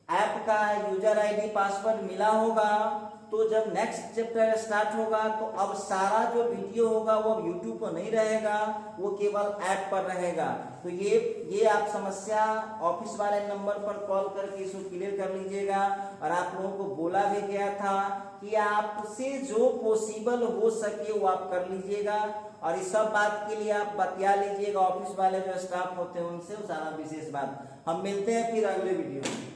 ऐप का यूजर आईडी पासवर्ड मिला होगा, तो जब नेक्स्ट चैप्टर स्टार्ट होगा तो अब सारा जो वीडियो होगा वो यूट्यूब पर नहीं रहेगा, वो केवल ऐप पर रहेगा। तो ये आप समस्या ऑफिस वाले नंबर पर कॉल करके इसको क्लियर कर लीजिएगा। और आप लोगों को बोला भी गया था कि आपसे जो पॉसिबल हो सके वो आप कर लीजिएगा, और इस सब बात के लिए आप बतिया लीजिएगा ऑफिस वाले जो स्टाफ होते हैं उनसे, वो सारा विशेष बात। हम मिलते हैं फिर अगले वीडियो में।